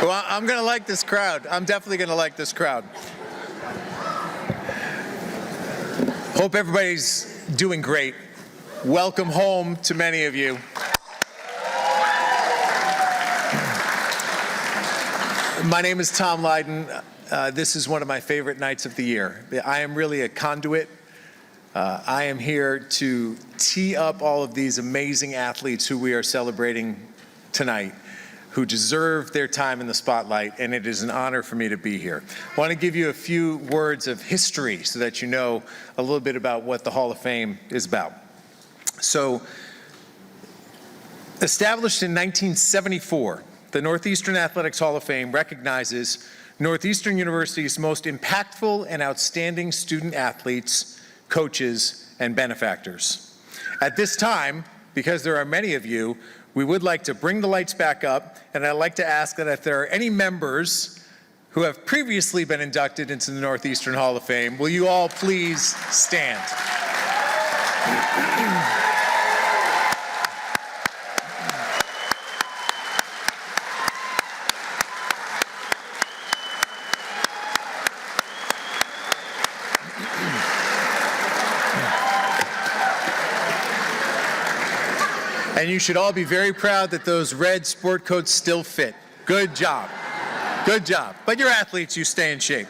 Well, I'm going to like this crowd. I'm definitely going to like this crowd. Hope everybody's doing great. Welcome home to many of you. My name is Tom Lydon. This is one of my favorite nights of the year. I am really a conduit. I am here to tee up all of these amazing athletes who we are celebrating tonight, who deserve their time in the spotlight, and it is an honor for me to be here. I want to give you a few words of history so that you know a little bit about what the Hall of Fame is about. So, established in 1974, the Northeastern Athletics Hall of Fame recognizes Northeastern University's most impactful and outstanding student athletes, coaches, and benefactors. At this time, because there are many of you, we would like to bring the lights back up, and I'd like to ask that if there are any members who have previously been inducted into the Northeastern Hall of Fame, will you all please stand? And you should all be very proud that those red sport coats still fit. Good job. Good job. But you're athletes, you stay in shape.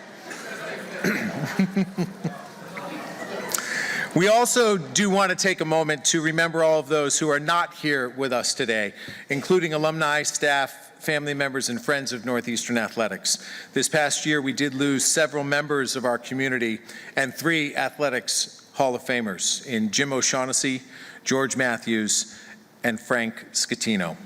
We also do want to take a moment to remember all of those who are not here with us today, including alumni, staff, family members, and friends of Northeastern Athletics. This past year, we did lose several members of our community and 3 athletics Hall of Famers in Jim O'Shaughnessy, George Matthews, and Frank Scatino.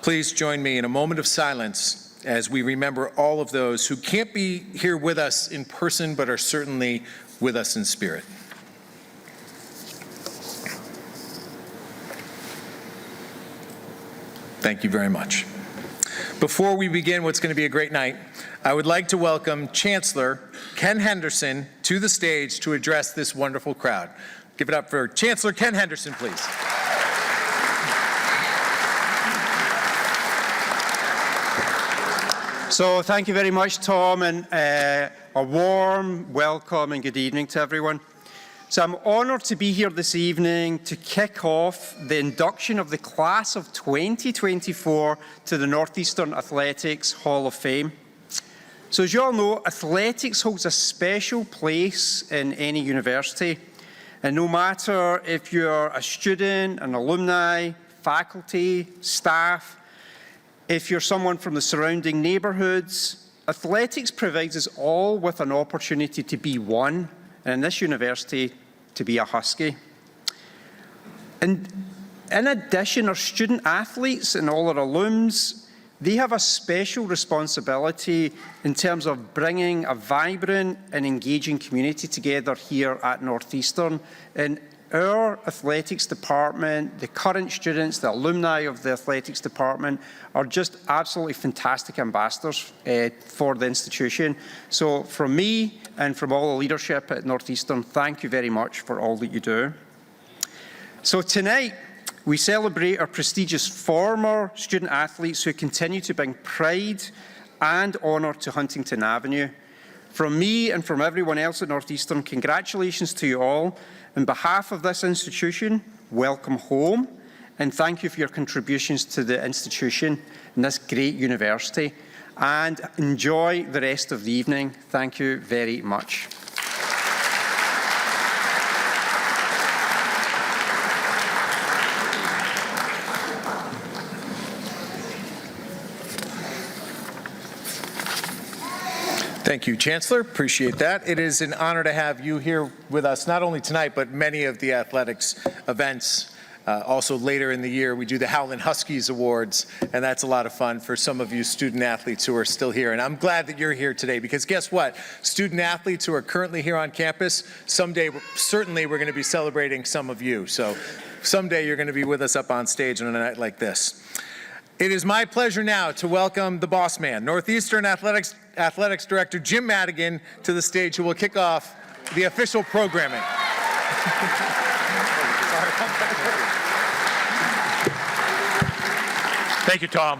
Please join me in a moment of silence as we remember all of those who can't be here with us in person but are certainly with us in spirit. Thank you very much. Before we begin what's going to be a great night, I would like to welcome Chancellor Ken Henderson to the stage to address this wonderful crowd. Give it up for Chancellor Ken Henderson, please. So thank you very much, Tom, and a warm welcome and good evening to everyone. So I'm honoured to be here this evening to kick off the induction of the class of 2024 to the Northeastern Athletics Hall of Fame. So as you all know, athletics holds a special place in any university. And no matter if you're a student, an alumni, faculty, staff, if you're someone from the surrounding neighbourhoods, athletics provides us all with an opportunity to be one, and in this university, to be a Husky. And in addition, our student athletes and all our alums, they have a special responsibility in terms of bringing a vibrant and engaging community together here at Northeastern. And our athletics department, the current students, the alumni of the athletics department are just absolutely fantastic ambassadors for the institution. So from me and from all the leadership at Northeastern, thank you very much for all that you do. So tonight, we celebrate our prestigious former student athletes who continue to bring pride and honour to Huntington Avenue. From me and from everyone else at Northeastern, congratulations to you all. On behalf of this institution, welcome home, and thank you for your contributions to the institution and this great university. And enjoy the rest of the evening. Thank you very much. Thank you, Chancellor. Appreciate that. It is an honor to have you here with us, not only tonight, but many of the athletics events. Also later in the year, we do the Howland Huskies Awards, and that's a lot of fun for some of you student athletes who are still here. And I'm glad that you're here today, because guess what? Student athletes who are currently here on campus, someday, certainly we're going to be celebrating some of you. So someday you're going to be with us up on stage on a night like this. It is my pleasure now to welcome the boss man, Northeastern Athletics Director Jim Madigan, to the stage, who will kick off the official programming. Thank you, Tom.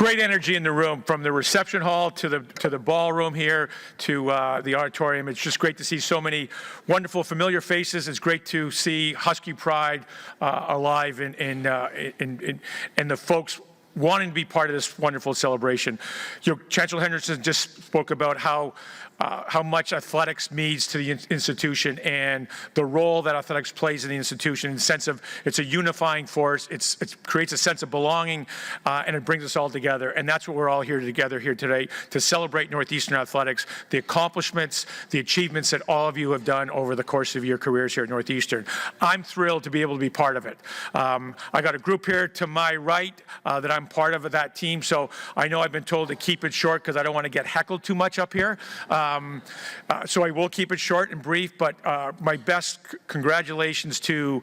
Great energy in the room, from the reception hall to the ballroom here to the auditorium. It's just great to see so many wonderful, familiar faces. It's great to see Husky Pride alive and the folks wanting to be part of this wonderful celebration. Chancellor Henderson just spoke about how much athletics means to the institution and the role that athletics plays in the institution, in the sense of it's a unifying force, it creates a sense of belonging, and it brings us all together. And that's what we're all here together here today, to celebrate Northeastern athletics, the accomplishments, the achievements that all of you have done over the course of your careers here at Northeastern. I'm thrilled to be able to be part of it. I got a group here to my right that I'm part of that team, so I know I've been told to keep it short because I don't want to get heckled too much up here. So I will keep it short and brief, but my best congratulations to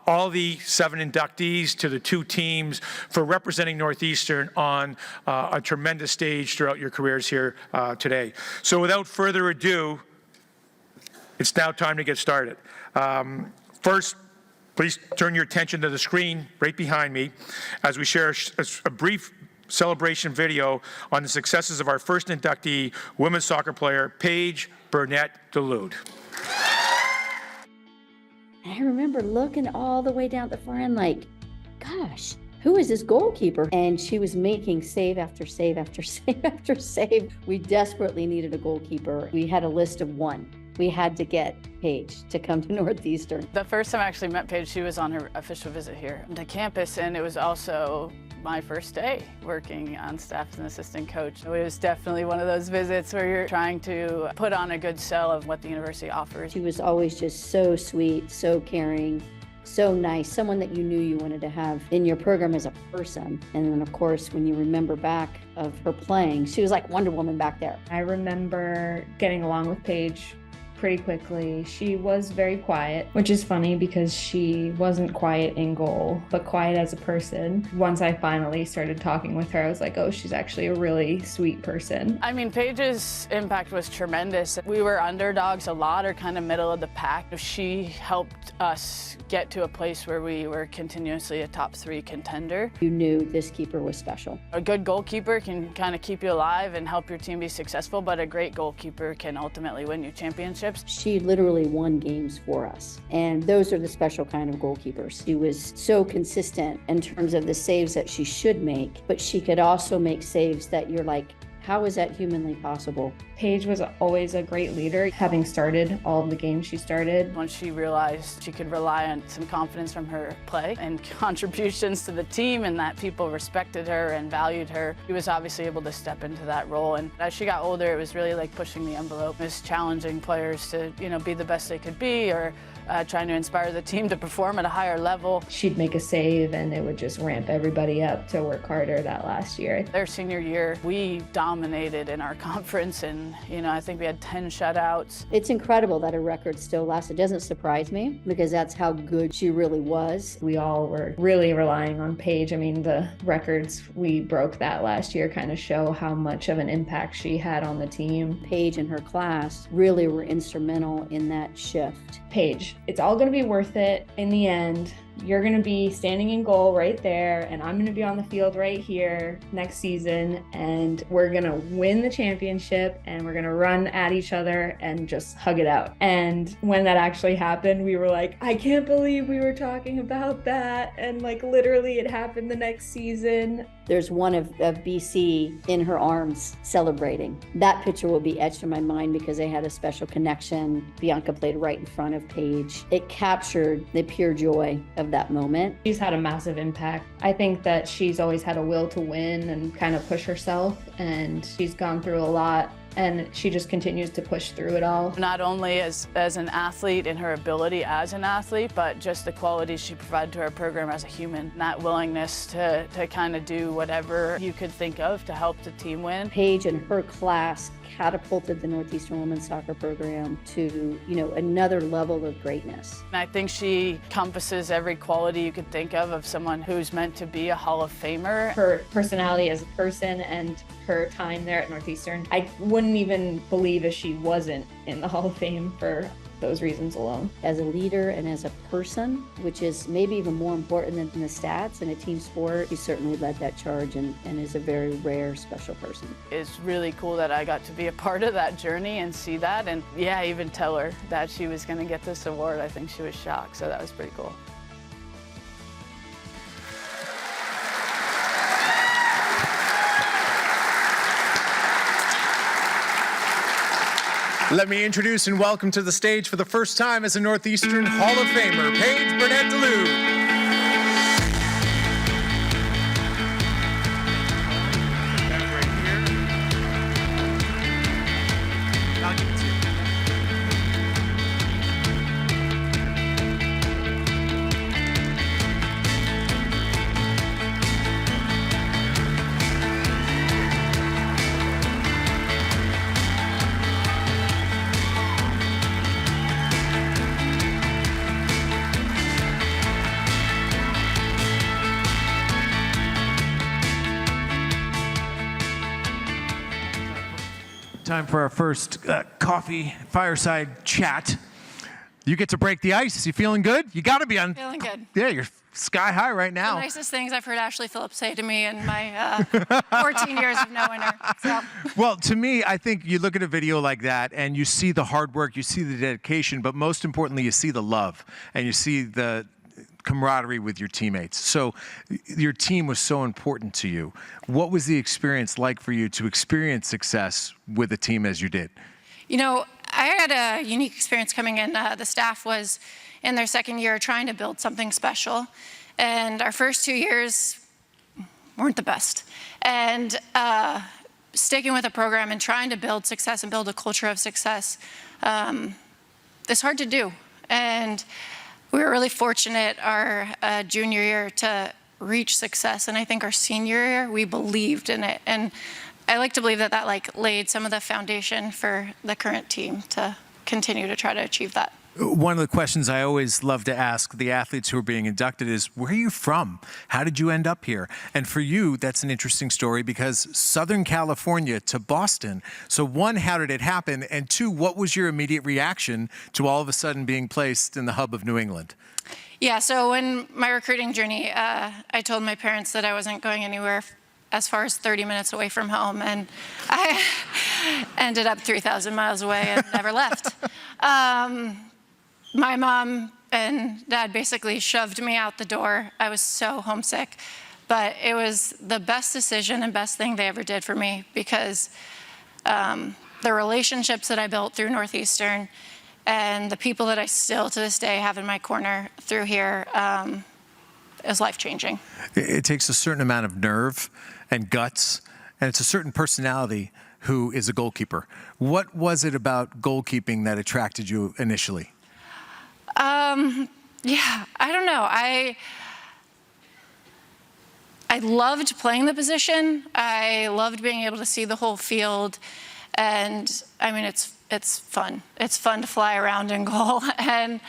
all the 7 inductees, to the 2 teams for representing Northeastern on a tremendous stage throughout your careers here today. So without further ado, it's now time to get started. First, please turn your attention to the screen right behind me as we share a brief celebration video on the successes of our first inductee, women's soccer player, Paige Burnett Dulude. I remember looking all the way down at the far end like, gosh, who is this goalkeeper? And she was making save after save after save after save. We desperately needed a goalkeeper. We had a list of 1. We had to get Paige to come to Northeastern. The first time I actually met Paige, she was on her official visit here to campus, and it was also my first day working on staff as an assistant coach. It was definitely one of those visits where you're trying to put on a good sell of what the university offers. She was always just so sweet, so caring, so nice, someone that you knew you wanted to have in your program as a person. And then, of course, when you remember back of her playing, she was like Wonder Woman back there. I remember getting along with Paige pretty quickly. She was very quiet, which is funny because she wasn't quiet in goal, but quiet as a person. Once I finally started talking with her, I was like, oh, she's actually a really sweet person. I mean, Paige's impact was tremendous. We were underdogs a lot, or kind of middle of the pack. She helped us get to a place where we were continuously a top 3 contender. You knew this keeper was special. A good goalkeeper can kind of keep you alive and help your team be successful, but a great goalkeeper can ultimately win you championships. She literally won games for us, and those are the special kind of goalkeepers. She was so consistent in terms of the saves that she should make, but she could also make saves that you're like, how is that humanly possible? Paige was always a great leader, having started all of the games she started. Once she realized she could rely on some confidence from her play and contributions to the team, and that people respected her and valued her, she was obviously able to step into that role. And as she got older, it was really like pushing the envelope. It was challenging players to, be the best they could be, or trying to inspire the team to perform at a higher level. She'd make a save and it would just ramp everybody up to work harder that last year. Their senior year, we dominated in our conference, and I think we had 10 shutouts. It's incredible that her record still lasts. It doesn't surprise me because that's how good she really was. We all were really relying on Paige. I mean, the records we broke that last year kind of show how much of an impact she had on the team. Paige and her class really were instrumental in that shift. Paige, it's all going to be worth it in the end. You're going to be standing in goal right there, and I'm going to be on the field right here next season, and we're going to win the championship, and we're going to run at each other and just hug it out. And when that actually happened, we were like, I can't believe we were talking about that. And like literally it happened the next season. There's one of BC in her arms celebrating. That picture will be etched in my mind because they had a special connection. Bianca played right in front of Paige. It captured the pure joy of that moment. She's had a massive impact. I think that she's always had a will to win and kind of push herself, and she's gone through a lot, and she just continues to push through it all. Not only as an athlete and her ability as an athlete, but just the qualities she provided to our program as a human. That willingness to kind of do whatever you could think of to help the team win. Paige and her class catapulted the Northeastern women's soccer program to, another level of greatness. And I think she encompasses every quality you could think of someone who's meant to be a Hall of Famer. Her personality as a person and her time there at Northeastern, I wouldn't even believe if she wasn't in the Hall of Fame for those reasons alone. As a leader and as a person, which is maybe even more important than the stats in a team sport, you certainly led that charge and is a very rare, special person. It's really cool that I got to be a part of that journey and see that. And yeah, even tell her that she was going to get this award. I think she was shocked. So that was pretty cool. Let me introduce and welcome to the stage for the first time as a Northeastern Hall of Famer, Paige Burnett-Duluth. Time for our first coffee fireside chat. You get to break the ice. You feeling good? You got to be on. Feeling good. Yeah, you're sky high right The now. nicest things I've heard Ashley Phillips say to me in my 14 years of knowing her. So. Well, to me, I think you look at a video like that and you see the hard work, you see the dedication, but most importantly, you see the love and you see the camaraderie with your teammates. So your team was so important to you. What was the experience like for you to experience success with a team as you did? You know, I had a unique experience coming in. The staff was in their second year trying to build something special. And our first 2 years weren't the best. And sticking with a program and trying to build success and build a culture of success is hard to do. And we were really fortunate our junior year to reach success. And I think our senior year, we believed in it. And I like to believe that that laid some of the foundation for the current team to continue to try to achieve that. One of the questions I always love to ask the athletes who are being inducted is, where are you from? How did you end up here? And for you, that's an interesting story because Southern California to Boston. So one, how did it happen? And two, what was your immediate reaction to all of a sudden being placed in the hub of New England? Yeah, so in my recruiting journey, I told my parents that I wasn't going anywhere as far as 30 minutes away from home, and I ended up 3,000 miles away and never left. My mom and dad basically shoved me out the door. I was so homesick, but it was the best decision and best thing they ever did for me because the relationships that I built through Northeastern and the people that I still to this day have in my corner through here is life-changing. It takes a certain amount of nerve and guts, and it's a certain personality who is a goalkeeper. What was it about goalkeeping that attracted you initially? Yeah, I don't know. I loved playing the position. I loved being able to see the whole field. And I mean, it's fun. It's fun to fly around in goal. And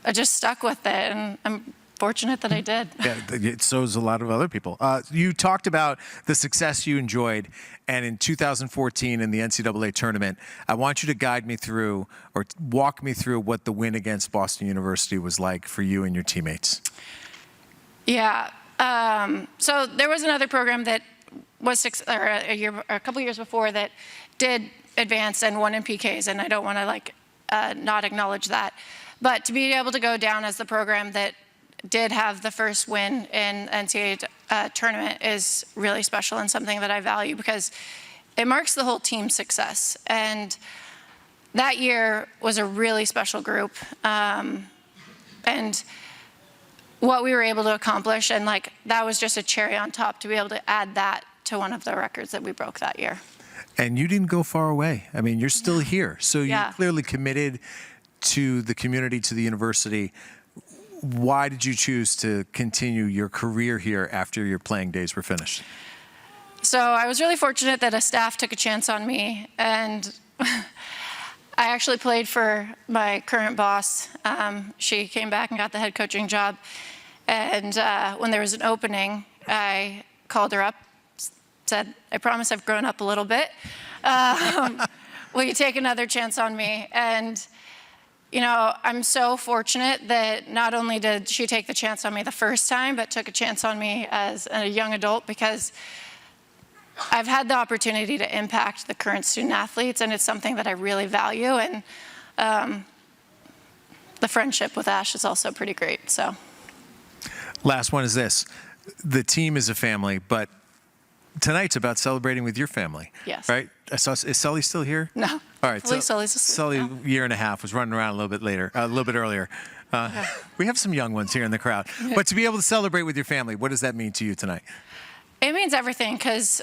I just stuck with it. And I'm fortunate that I did. Yeah, so is a lot of other people. You talked about the success you enjoyed, and in 2014 in the NCAA tournament, I want you to guide me through or walk me through what the win against Boston University was like for you and your teammates. Yeah. So there was another program that was a couple years before that did advance and won in PKs, and I don't want to not acknowledge that. But to be able to go down as the program that did have the first win in NCAA tournament is really special and something that I value because it marks the whole team's success. And that year was a really special group. And what we were able to accomplish, and that was just a cherry on top to be able to add that to one of the records that we broke that year. And you didn't go far away. I mean, you're still here. So Yeah. you're clearly committed to the community, to the university. Why did you choose to continue your career here after your playing days were finished? So I was really fortunate that a staff took a chance on me, and I actually played for my current boss. She came back and got the head coaching job, and when there was an opening, I called her up, said, I promise I've grown up a little bit. Will you take another chance on me? And I'm so fortunate that not only did she take the chance on me the first time, but took a chance on me as a young adult, because I've had the opportunity to impact the current student athletes, and it's something that I really value. And the friendship with Ash is also pretty great. So, Last one is this. The team is a family, but tonight's about celebrating with your family. Yes. Right? Is Sully still here? No. All right. Sully's asleep Sully, now. year and a half, was running around a little bit earlier. We have some young ones here in the crowd. But to be able to celebrate with your family, what does that mean to you tonight? It means everything, because,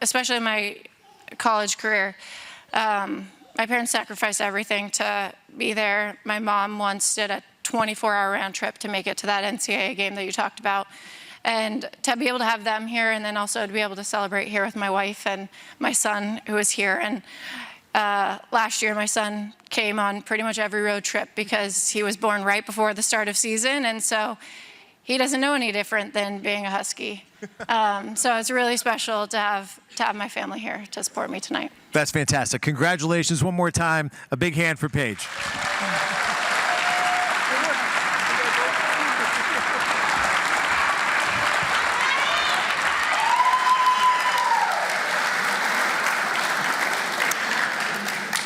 especially in my college career, my parents sacrificed everything to be there. My mom once did a 24-hour round trip to make it to that NCAA game that you talked about. And to be able to have them here, and then also to be able to celebrate here with my wife and my son, who is here. And last year, my son came on pretty much every road trip because he was born right before the start of season. And so he doesn't know any different than being a Husky. So it's really special to have my family here to support me tonight. That's fantastic. Congratulations one more time. A big hand for Paige.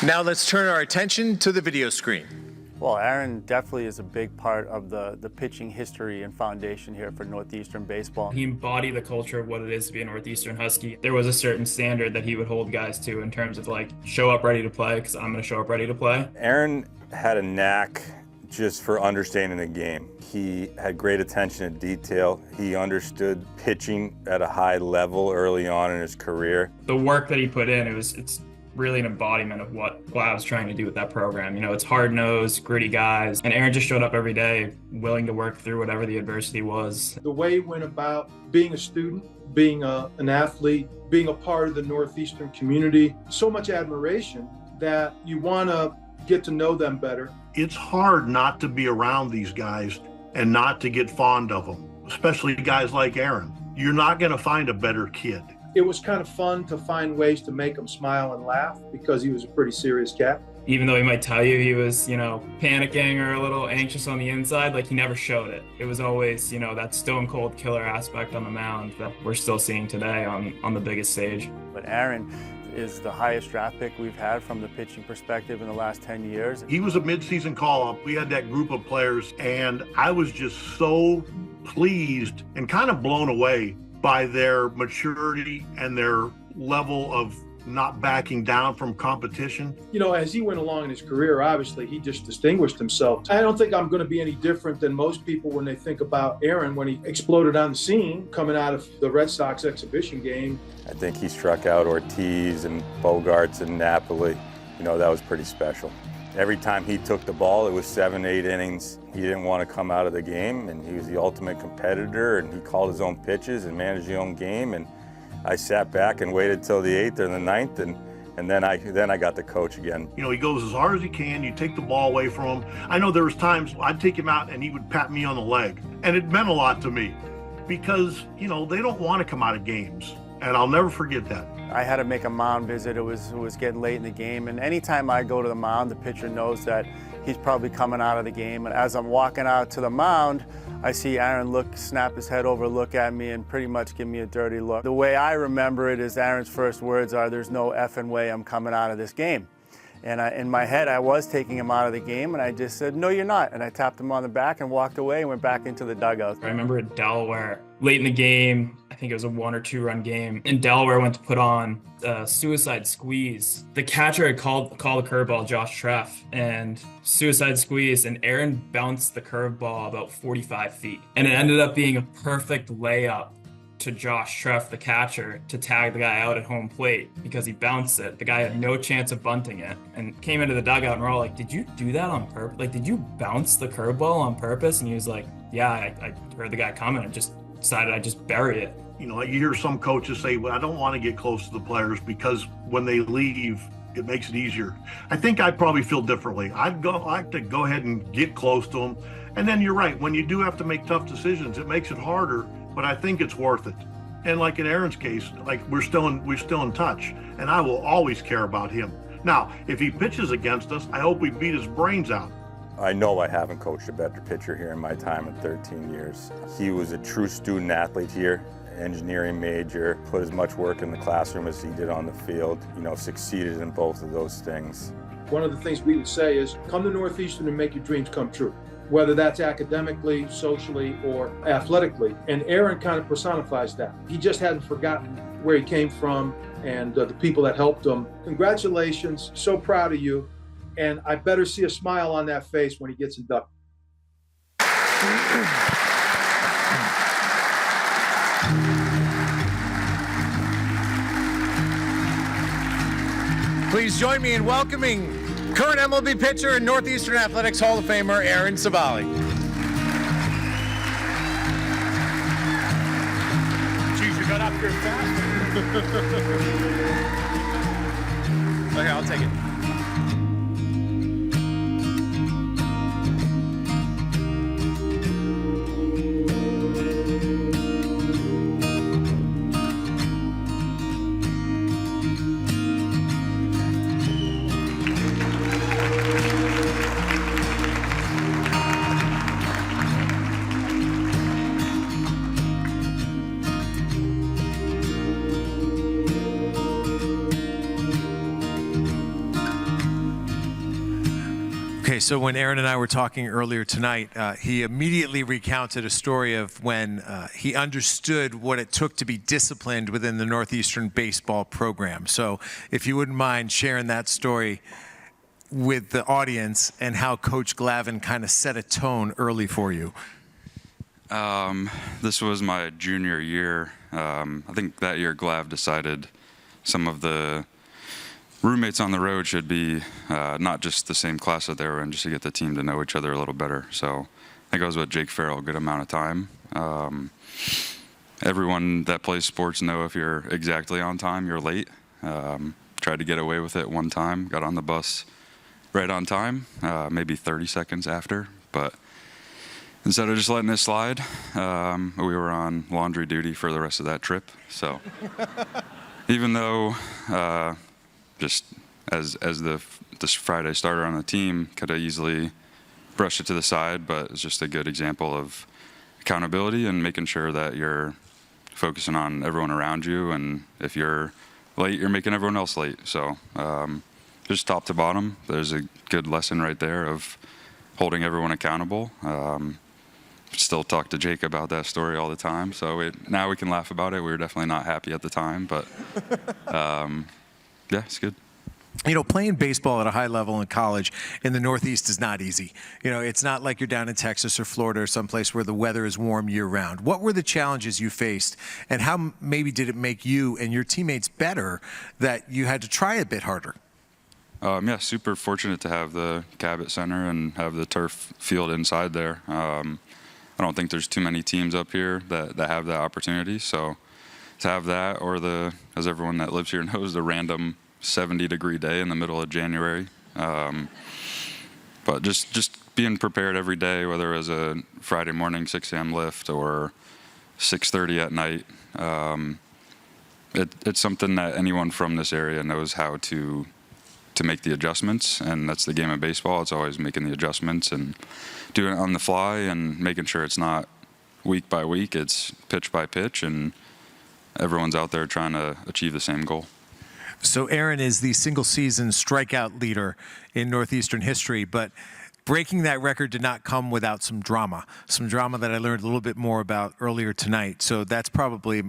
Now let's turn our attention to the video screen. Well, Aaron definitely is a big part of the pitching history and foundation here for Northeastern baseball. He embodied the culture of what it is to be a Northeastern Husky. There was a certain standard that he would hold guys to in terms of like, show up ready to play, because I'm going to show up ready to play. Aaron had a knack just for understanding the game. He had great attention to detail. He understood pitching at a high level early on in his career. The work that he put in, it's really an embodiment of what I was trying to do with that program. It's hard-nosed, gritty guys, and Aaron just showed up every day, willing to work through whatever the adversity was. The way he went about being a student, being an athlete, being a part of the Northeastern community, so much admiration that you want to get to know them better. It's hard not to be around these guys and not to get fond of them, especially guys like Aaron. You're not going to find a better kid. It was kind of fun to find ways to make him smile and laugh because he was a pretty serious cat. Even though he might tell you he was, panicking or a little anxious on the inside, like he never showed it. It was always, that stone cold killer aspect on the mound that we're still seeing today on the biggest stage. But Aaron is the highest draft pick we've had from the pitching perspective in the last 10 years. He was a midseason call-up. We had that group of players, and I was just so pleased and kind of blown away by their maturity and their level of not backing down from competition. As he went along in his career, obviously he just distinguished himself. I don't think I'm going to be any different than most people when they think about Aaron when he exploded on the scene coming out of the Red Sox exhibition game. I think he struck out Ortiz and Bogarts and Napoli. That was pretty special. Every time he took the ball, it was 7-8 innings. He didn't want to come out of the game, and he was the ultimate competitor, and he called his own pitches and managed his own game. And I sat back and waited till the 8th or the 9th, and then I got to coach again. He goes as hard as he can. You take the ball away from him. I know there was times I'd take him out and he would pat me on the leg, and it meant a lot to me because, they don't want to come out of games, and I'll never forget that. I had to make a mound visit. It was getting late in the game, and anytime I go to the mound, the pitcher knows that he's probably coming out of the game. And as I'm walking out to the mound, I see Aaron snap his head over, look at me, and pretty much give me a dirty look. The way I remember it is Aaron's first words are, "There's no effing way I'm coming out of this game." And in my head, I was taking him out of the game, and I just said, "No, you're not." And I tapped him on the back and walked away and went back into the dugout. I remember at Delaware, late in the game, I think it was a 1 or 2 run game, and Delaware went to put on a suicide squeeze. The catcher had called a curveball, Josh Treff, and suicide squeeze, and Aaron bounced the curveball about 45 feet. And it ended up being a perfect layup to Josh Treff, the catcher, to tag the guy out at home plate because he bounced it. The guy had no chance of bunting it and came into the dugout, and we're all like, "Did you do that on purpose? Like, did you bounce the curveball on purpose?" And he was like, "Yeah, I heard the guy coming and just decided I'd just bury it." You hear some coaches say, "Well, I don't want to get close to the players because when they leave, it makes it easier." I think I'd probably feel differently. I'd like to go ahead and get close to them. And then you're right, when you do have to make tough decisions, it makes it harder, but I think it's worth it. And like in Aaron's case, like we're still in touch, and I will always care about him. Now, if he pitches against us, I hope we beat his brains out. I know I haven't coached a better pitcher here in my time in 13 years. He was a true student athlete here, engineering major, put as much work in the classroom as he did on the field, succeeded in both of those things. One of the things we would say is come to Northeastern and make your dreams come true, whether that's academically, socially, or athletically. And Aaron kind of personifies that. He just hadn't forgotten where he came from and the people that helped him. Congratulations, so proud of you. And I better see a smile on that face when he gets inducted. Please join me in welcoming current MLB pitcher and Northeastern Athletics Hall of Famer Aaron Savali. Geez, you got up here fast. Okay, I'll take it. Okay, so when Aaron and I were talking earlier tonight, he immediately recounted a story of when he understood what it took to be disciplined within the Northeastern baseball program. So if you wouldn't mind sharing that story with the audience and how Coach Glavin kind of set a tone early for you. This was my junior year. I think that year Glav decided some of the roommates on the road should be not just the same class that they were in, just to get the team to know each other a little better. So I think I was with Jake Farrell a good amount of time. Everyone that plays sports know if you're exactly on time, you're late. Tried to get away with it one time, got on the bus right on time, maybe 30 seconds after. But instead of just letting it slide, we were on laundry duty for the rest of that trip. So even though just as this Friday starter on the team, could have easily brushed it to the side, but it's just a good example of accountability and making sure that you're focusing on everyone around you, and if you're late, you're making everyone else late. So just top to bottom, there's a good lesson right there of holding everyone accountable. Still talk to Jake about that story all the time, so now we can laugh about it. We were definitely not happy at the time, but yeah, it's good. You know, playing baseball at a high level in college in the Northeast is not easy. You know, it's not like you're down in Texas or Florida or someplace where the weather is warm year-round. What were the challenges you faced, and how maybe did it make you and your teammates better that you had to try a bit harder? Yeah, super fortunate to have the Cabot Center and have the turf field inside there. I don't think there's too many teams up here that have that opportunity, so to have that, or as everyone that lives here knows, the random 70-degree day in the middle of January. But just being prepared every day, whether it was a Friday morning 6 a.m. lift or 6:30 at night, it's something that anyone from this area knows how to make the adjustments, and that's the game of baseball. It's always making the adjustments and doing it on the fly and making sure it's not week by week, it's pitch by pitch, and everyone's out there trying to achieve the same goal. So Aaron is the single-season strikeout leader in Northeastern history, but breaking that record did not come without some drama that I learned a little bit more about earlier tonight. So that's probably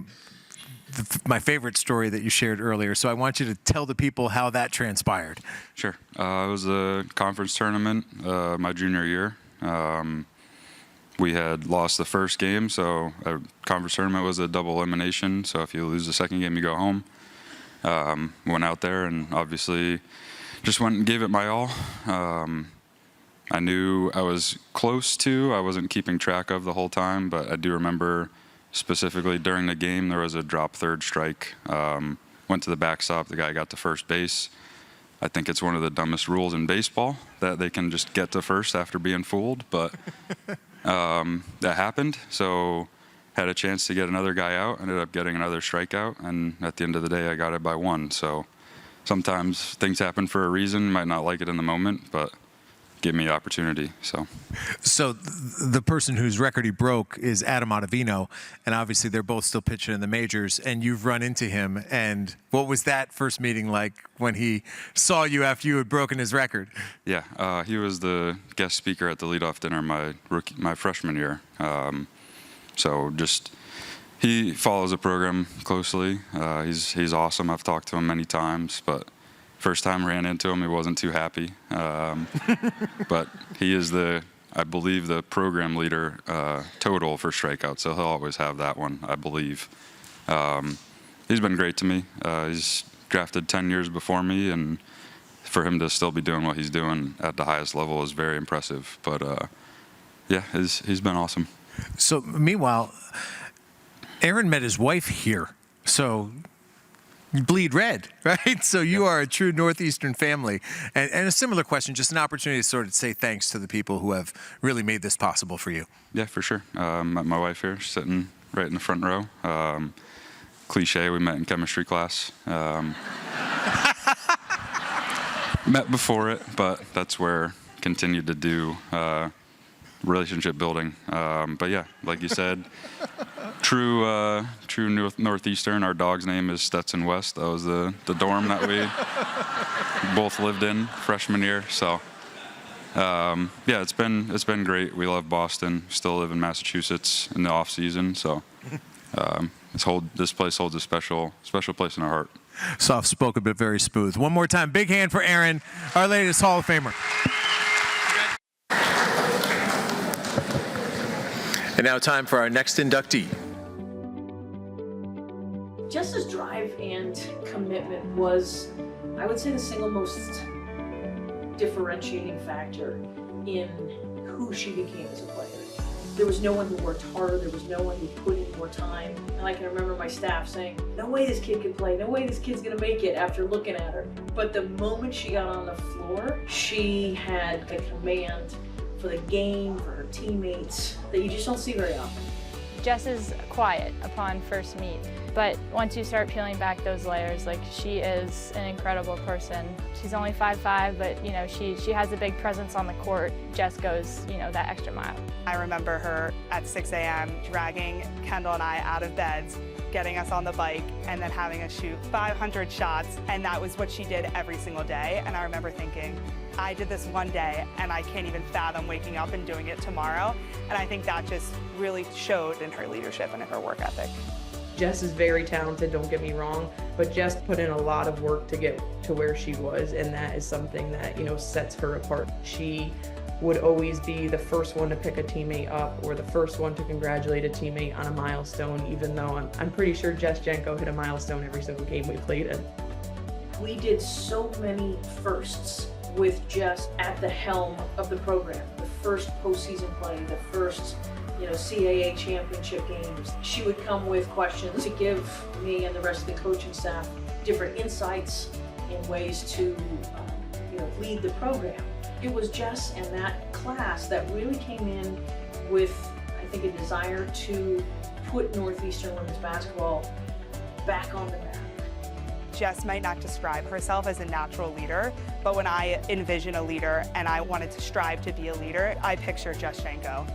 my favorite story that you shared earlier. So I want you to tell the people how that transpired. Sure. It was a conference tournament my junior year. We had lost the first game, so a conference tournament was a double elimination. So if you lose the second game, you go home. Went out there and obviously just went and gave it my all. I knew I was close to, I wasn't keeping track of the whole time, but I do remember specifically during the game there was a drop third strike. Went to the backstop, the guy got to first base. I think it's one of the dumbest rules in baseball that they can just get to first after being fooled, but that happened. So had a chance to get another guy out, ended up getting another strikeout, and at the end of the day I got it by one. So sometimes things happen for a reason. Might not like it in the moment, but give me opportunity. So the person whose record he broke is Adam Ottavino, and obviously they're both still pitching in the majors, and you've run into him. And what was that first meeting like when he saw you after you had broken his record? Yeah, he was the guest speaker at the leadoff dinner my freshman year. He follows the program closely. He's awesome. I've talked to him many times, but first time ran into him, he wasn't too happy. But he is I believe, the program leader total for strikeouts, so he'll always have that one, I believe. He's been great to me. He's drafted 10 years before me, and for him to still be doing what he's doing at the highest level is very impressive. But yeah, he's been awesome. So meanwhile, Aaron met his wife here. So you bleed red, right? So you are a true Northeastern family. And a similar question, just an opportunity to sort of say thanks to the people who have really made this possible for you. Yeah, for sure. Met my wife here, sitting right in the front row. Cliche, we met in chemistry class. Met before it, but that's where continued to do relationship building. But yeah, like you said, true Northeastern. Our dog's name is Stetson West. That was the dorm that we both lived in freshman year. So yeah, it's been great. We love Boston. Still live in Massachusetts in the off season. So this place holds a special place in our heart. Soft spoken, but very smooth. One more time, big hand for Aaron, our latest Hall of Famer. And now time for our next inductee. Jess's drive and commitment was, I would say, the single most differentiating factor in who she became as a player. There was no one who worked harder, there was no one who put in more time. And I can remember my staff saying, no way this kid can play, no way this kid's gonna make it after looking at her. But the moment she got on the floor, she had a command for the game, for her teammates, that you just don't see very often. Jess is quiet upon first meet, but once you start peeling back those layers, like, she is an incredible person. She's only 5'5", but you know, she has a big presence on the court. Jess goes, you know, that extra mile. I remember her at 6 a.m. dragging Kendall and I out of beds, getting us on the bike, and then having us shoot 500 shots, and that was what she did every single day. And I remember thinking, I did this one day, and I can't even fathom waking up and doing it tomorrow. And I think that just really showed in her leadership and in her work ethic. Jess is very talented, don't get me wrong, but Jess put in a lot of work to get to where she was, and that is something that, you know, sets her apart. She would always be the first one to pick a teammate up or the first one to congratulate a teammate on a milestone, even though I'm pretty sure Jess Jenko hit a milestone every single game we played in. We did so many firsts with Jess at the helm of the program. The first postseason play, the first, you know, CAA championship games. She would come with questions to give me and the rest of the coaching staff different insights and ways to, you know, lead the program. It was Jess and that class that really came in with, I think, a desire to put Northeastern women's basketball back on the map. Jess might not describe herself as a natural leader, but when I envision a leader and I wanted to strive to be a leader, I picture Jess Jenko.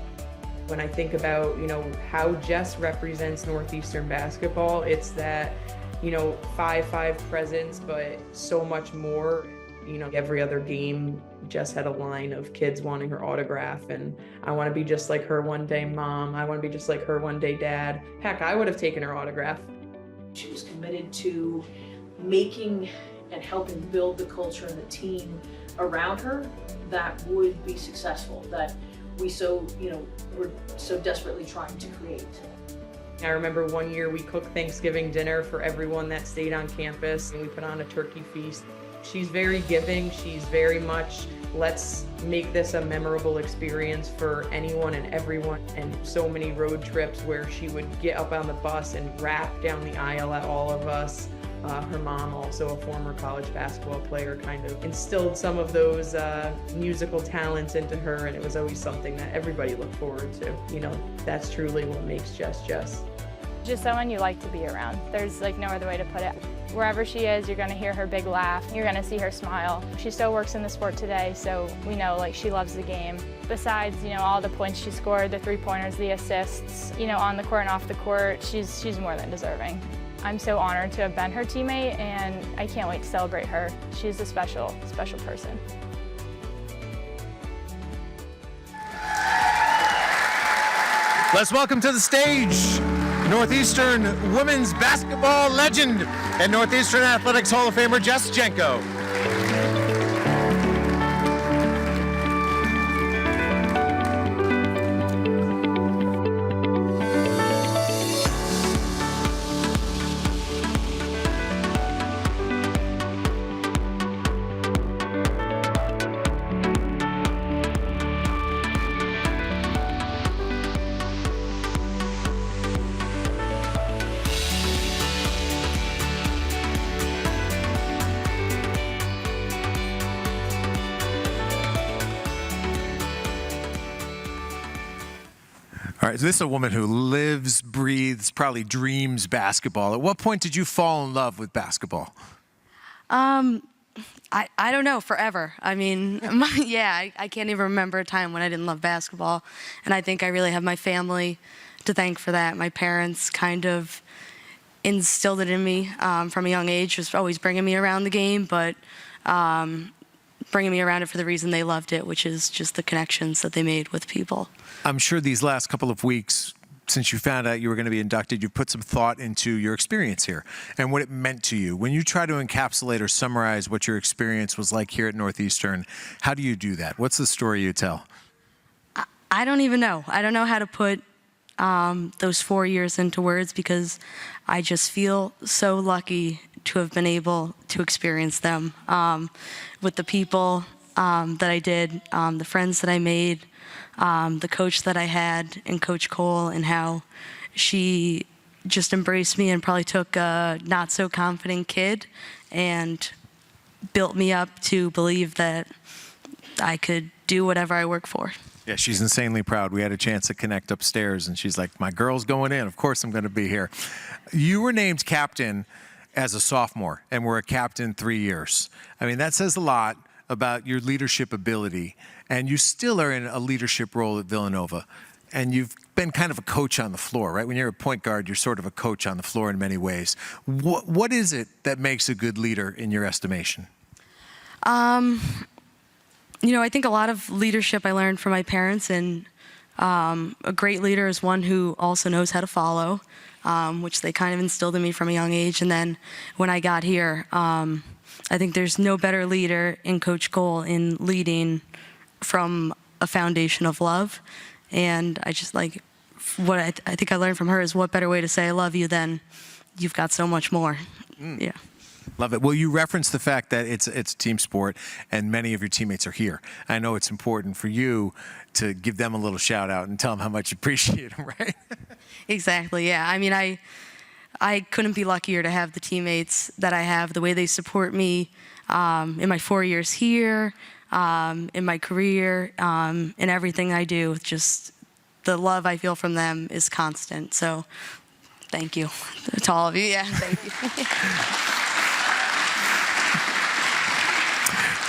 When I think about, you know, how Jess represents Northeastern basketball, it's that, you know, 5'5" presence, but so much more. You know, every other game, Jess had a line of kids wanting her autograph, and I want to be just like her one day, Mom. I want to be just like her one day, Dad. Heck, I would have taken her autograph. She was committed to making and helping build the culture and the team around her that would be successful, that we we're so desperately trying to create. I remember one year we cooked Thanksgiving dinner for everyone that stayed on campus, and we put on a turkey feast. She's very giving. She's very much, let's make this a memorable experience for anyone and everyone. And so many road trips where she would get up on the bus and rap down the aisle at all of us. Her mom, also a former college basketball player, kind of instilled some of those musical talents into her, and it was always something that everybody looked forward to. You know, that's truly what makes Jess Jess. Just someone you like to be around. There's like no other way to put it. Wherever she is, you're going to hear her big laugh. You're going to see her smile. She still works in the sport today, so we know like she loves the game. Besides, all the points she scored, the three-pointers, the assists, on the court and off the court, she's more than deserving. I'm so honored to have been her teammate, and I can't wait to celebrate her. She's a special, special person. Let's welcome to the stage Northeastern women's basketball legend and Northeastern Athletics Hall of Famer Jess Jenko. All right, so this is a woman who lives, breathes, probably dreams basketball. At what point did you fall in love with basketball? I don't know, forever. I mean, I can't even remember a time when I didn't love basketball. And I think I really have my family to thank for that. My parents kind of instilled it in me from a young age, just always bringing me around the game, but bringing me around it for the reason they loved it, which is just the connections that they made with people. I'm sure these last couple of weeks, since you found out you were going to be inducted, you put some thought into your experience here and what it meant to you. When you try to encapsulate or summarize what your experience was like here at Northeastern, how do you do that? What's the story you tell? I don't even know. I don't know how to put those 4 years into words, because I just feel so lucky to have been able to experience them with the people that I did, the friends that I made, the coach that I had, and Coach Cole, and how she just embraced me and probably took a not so confident kid and built me up to believe that I could do whatever I work for. Yeah, she's insanely proud. We had a chance to connect upstairs, and she's like, my girl's going in. Of course I'm going to be here. You were named captain as a sophomore, and were a captain 3 years. I mean, that says a lot about your leadership ability, and you still are in a leadership role at Villanova, and you've been kind of a coach on the floor, right? When you're a point guard, you're sort of a coach on the floor in many ways. What is it that makes a good leader in your estimation? I think a lot of leadership I learned from my parents, and a great leader is one who also knows how to follow, which they kind of instilled in me from a young age. And then when I got here, I think there's no better leader in Coach Cole in leading from a foundation of love. And I just like, what I think I learned from her is, what better way to say I love you than you've got so much more. Yeah. Love it. Well, you referenced the fact that it's a team sport and many of your teammates are here. I know it's important for you to give them a little shout out and tell them how much you appreciate them, right? Exactly, yeah. I mean, I couldn't be luckier to have the teammates that I have, the way they support me in my 4 years here, in my career, in everything I do. Just the love I feel from them is constant. So thank you to all of you. Yeah, thank you.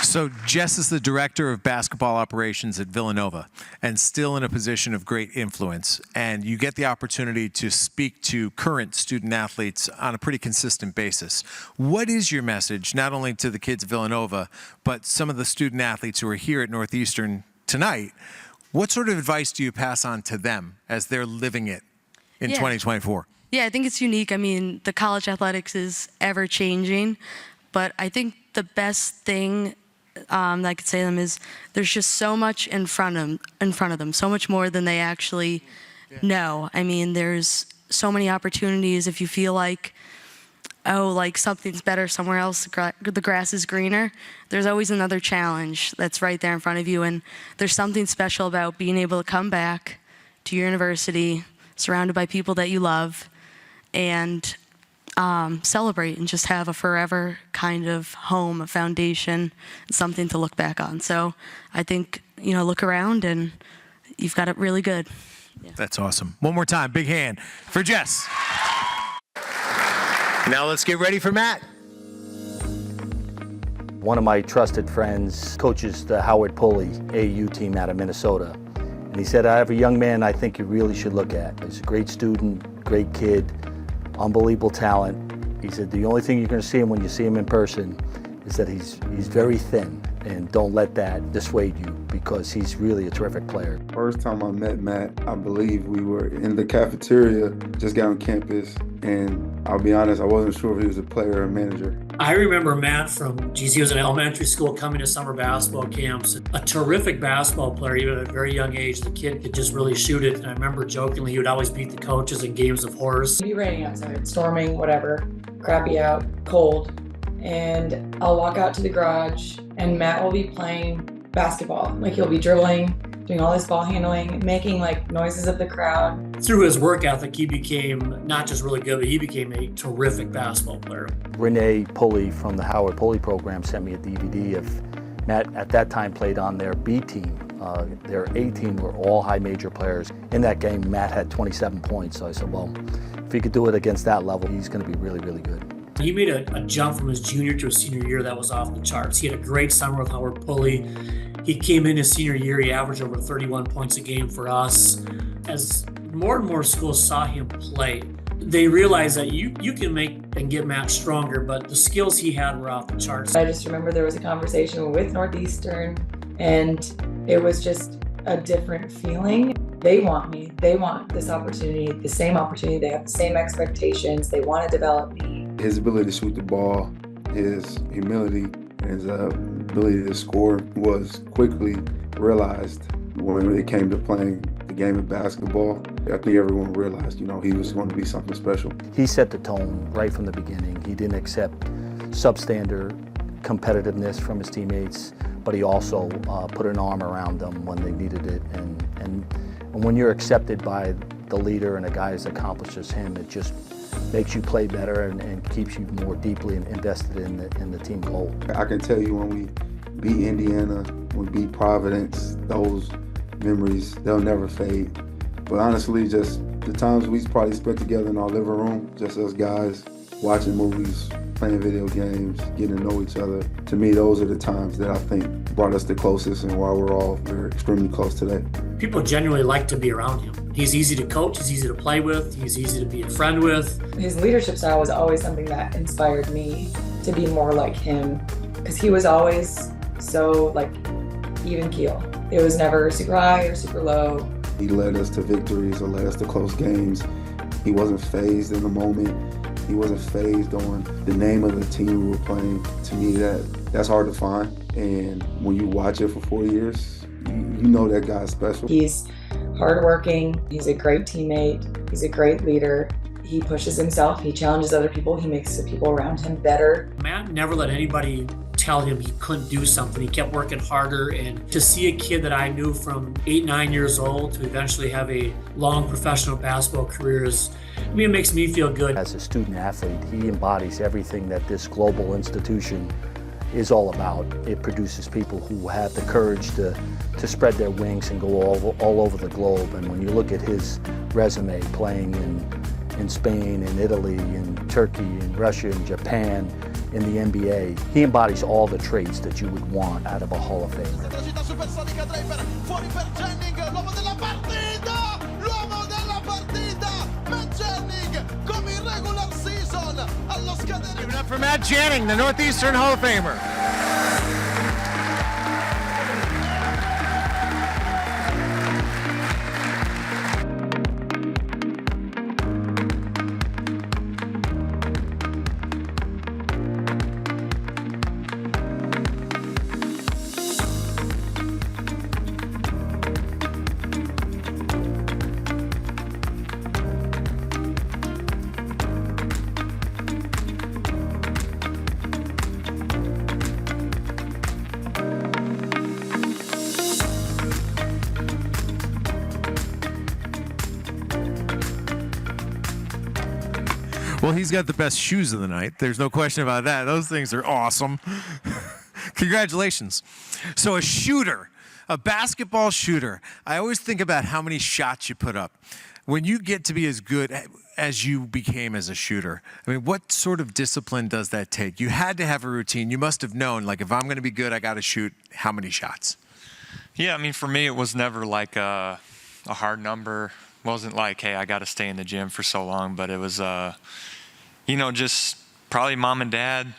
So Jess is the director of basketball operations at Villanova and still in a position of great influence. And you get the opportunity to speak to current student athletes on a pretty consistent basis. What is your message, not only to the kids at Villanova, but some of the student athletes who are here at Northeastern tonight? What sort of advice do you pass on to them as they're living it in 2024? Yeah, I think it's unique. I mean, the college athletics is ever changing, but I think the best thing that I could say to them is there's just so much in front of them, so much more than they actually know. I mean, there's so many opportunities. If you feel like, like something's better somewhere else, the grass is greener, there's always another challenge that's right there in front of you. And there's something special about being able to come back to your university surrounded by people that you love and celebrate and just have a forever kind of home, a foundation, something to look back on. So I think, look around and you've got it really good. Yeah. That's awesome. One more time, big hand for Jess. Now let's get ready for Matt. One of my trusted friends coaches the Howard Pulley AU team out of Minnesota. And he said, I have a young man I think you really should look at. He's a great student, great kid, unbelievable talent. He said, the only thing you're going to see him when you see him in person is that he's very thin, and don't let that dissuade you because he's really a terrific player. First time I met Matt, I believe we were in the cafeteria, just got on campus, and I'll be honest, I wasn't sure if he was a player or a manager. I remember Matt from, he was in elementary school coming to summer basketball camps. A terrific basketball player, even at a very young age. The kid could just really shoot it. And I remember jokingly, he would always beat the coaches in games of horse. It'd be raining outside, storming, whatever, crappy out, cold. And I'll walk out to the garage and Matt will be playing basketball. Like he'll be dribbling, doing all this ball handling, making like noises of the crowd. Through his work ethic, he became not just really good, but he became a terrific basketball player. Renee Pulley from the Howard Pulley program sent me a DVD of Matt at that time played on their B team. Their A team were all high major players. In that game, Matt had 27 points. So I said, well, if he could do it against that level, he's going to be really, really good. He made a jump from his junior to his senior year that was off the charts. He had a great summer with Howard Pulley. He came in his senior year, he averaged over 31 points a game for us. As more and more schools saw him play, they realized that you can make and get Matt stronger, but the skills he had were off the charts. I just remember there was a conversation with Northeastern and it was just a different feeling. They want me, they want this opportunity, the same opportunity, they have the same expectations, they want to develop me. His ability to shoot the ball, his humility, and his ability to score was quickly realized when it came to playing the game of basketball. I think everyone realized, he was going to be something special. He set the tone right from the beginning. He didn't accept substandard competitiveness from his teammates, but he also put an arm around them when they needed it. And when you're accepted by the leader and a guy as accomplished as him, it just makes you play better and keeps you more deeply invested in the team goal. I can tell you when we beat Indiana, when we beat Providence, those memories, they'll never fade. But honestly, just the times we probably spent together in our living room, just us guys, watching movies, playing video games, getting to know each other. To me, those are the times that I think brought us the closest and why we're extremely close today. People genuinely like to be around him. He's easy to coach, he's easy to play with, he's easy to be a friend with. His leadership style was always something that inspired me to be more like him because he was always so like even keel. It was never super high or super low. He led us to victories or led us to close games. He wasn't phased in the moment. He wasn't phased on the name of the team we were playing. To me, that's hard to find. And when you watch it for 4 years, you know that guy's special. He's hardworking. He's a great teammate. He's a great leader. He pushes himself. He challenges other people. He makes the people around him better. Matt never let anybody tell him he couldn't do something. He kept working harder, and to see a kid that I knew from 8, 9 years old to eventually have a long professional basketball career it makes me feel good. As a student athlete, he embodies everything that this global institution is all about. It produces people who have the courage to spread their wings and go all over the globe. And when you look at his resume playing in Spain, in Italy, in Turkey, in Russia, in Japan, in the NBA, he embodies all the traits that you would want out of a Hall of Famer. Give it up for Matt Janning, the Northeastern Hall of Famer. Well, he's got the best shoes of the night. There's no question about that. Those things are awesome. Congratulations. So a shooter, a basketball shooter. I always think about how many shots you put up. when you get to be as good as you became as a shooter, I mean, what sort of discipline does that take? You had to have a routine. You must have known, like, if I'm going to be good, I got to shoot how many shots? Yeah, I mean, for me, it was never like a hard number. It wasn't like, hey, I got to stay in the gym for so long, but it was, just probably mom and dad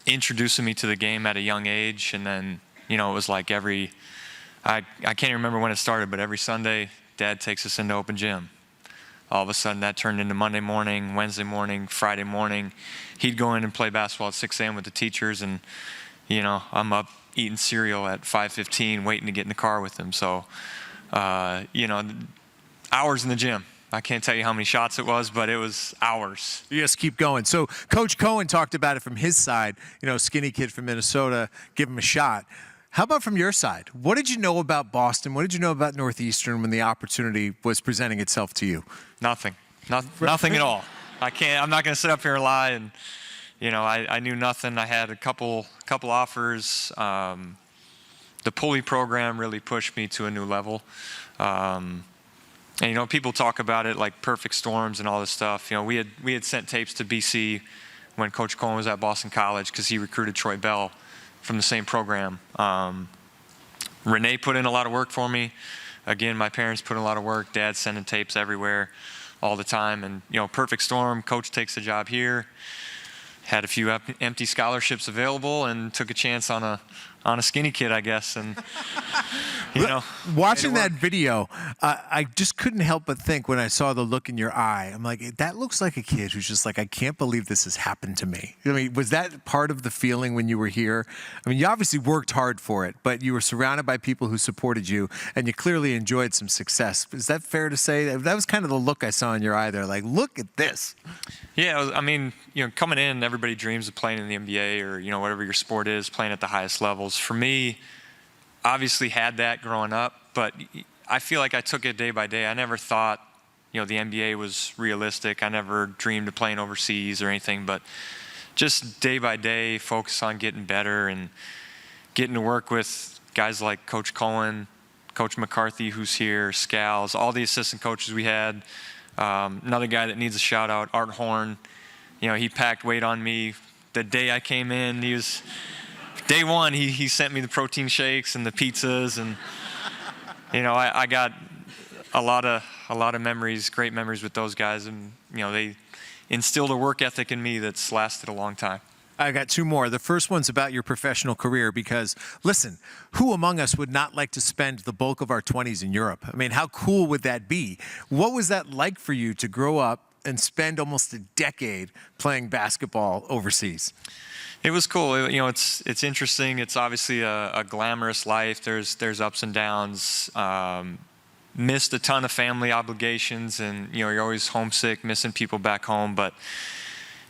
introducing me to the game at a young age. And then, it was like I can't even remember when it started, but every Sunday, Dad takes us into open gym. All of a sudden, that turned into Monday morning, Wednesday morning, Friday morning. He'd go in and play basketball at 6 a.m. with the teachers, and, I'm up eating cereal at 5:15, waiting to get in the car with him. So, hours in the gym. I can't tell you how many shots it was, but it was hours. You just keep going. So Coach Cohen talked about it from his side, skinny kid from Minnesota, give him a shot. How about from your side? What did you know about Boston? What did you know about Northeastern when the opportunity was presenting itself to you? Nothing. Nothing at all. I'm not going to sit up here and lie. And, I knew nothing. I had a couple offers. The pulley program really pushed me to a new level. And, people talk about it like perfect storms and all this stuff. We had sent tapes to BC when Coach Cohen was at Boston College because he recruited Troy Bell from the same program. Renee put in a lot of work for me. Again, my parents put in a lot of work. Dad's sending tapes everywhere all the time. And, perfect storm. Coach takes the job here. Had a few empty scholarships available and took a chance on a skinny kid, I guess. And, Watching that video, I just couldn't help but think when I saw the look in your eye, I'm like, that looks like a kid who's just like, I can't believe this has happened to me. I mean, was that part of the feeling when you were here? I mean, you obviously worked hard for it, but you were surrounded by people who supported you, and you clearly enjoyed some success. Is that fair to say? That was kind of the look I saw in your eye there, like, look at this. Yeah, coming in, everybody dreams of playing in the NBA or, whatever your sport is, playing at the highest levels. For me, obviously had that growing up, but I feel like I took it day by day. I never thought, the NBA was realistic. I never dreamed of playing overseas or anything, but just day by day, focus on getting better and getting to work with guys like Coach Cohen, Coach McCarthy, who's here, Scals, all the assistant coaches we had. Another guy that needs a shout out, Art Horn. He packed weight on me the day I came in. Day one, he sent me the protein shakes and the pizzas, and I got a lot of memories, great memories with those guys, and they instilled a work ethic in me that's lasted a long time. I got two more. The first one's about your professional career because, listen, who among us would not like to spend the bulk of our 20s in Europe? I mean, how cool would that be? What was that like for you to grow up and spend almost a decade playing basketball overseas? It was cool. It's interesting. It's obviously a glamorous life. There's ups and downs. Missed a ton of family obligations, and you're always homesick, missing people back home. But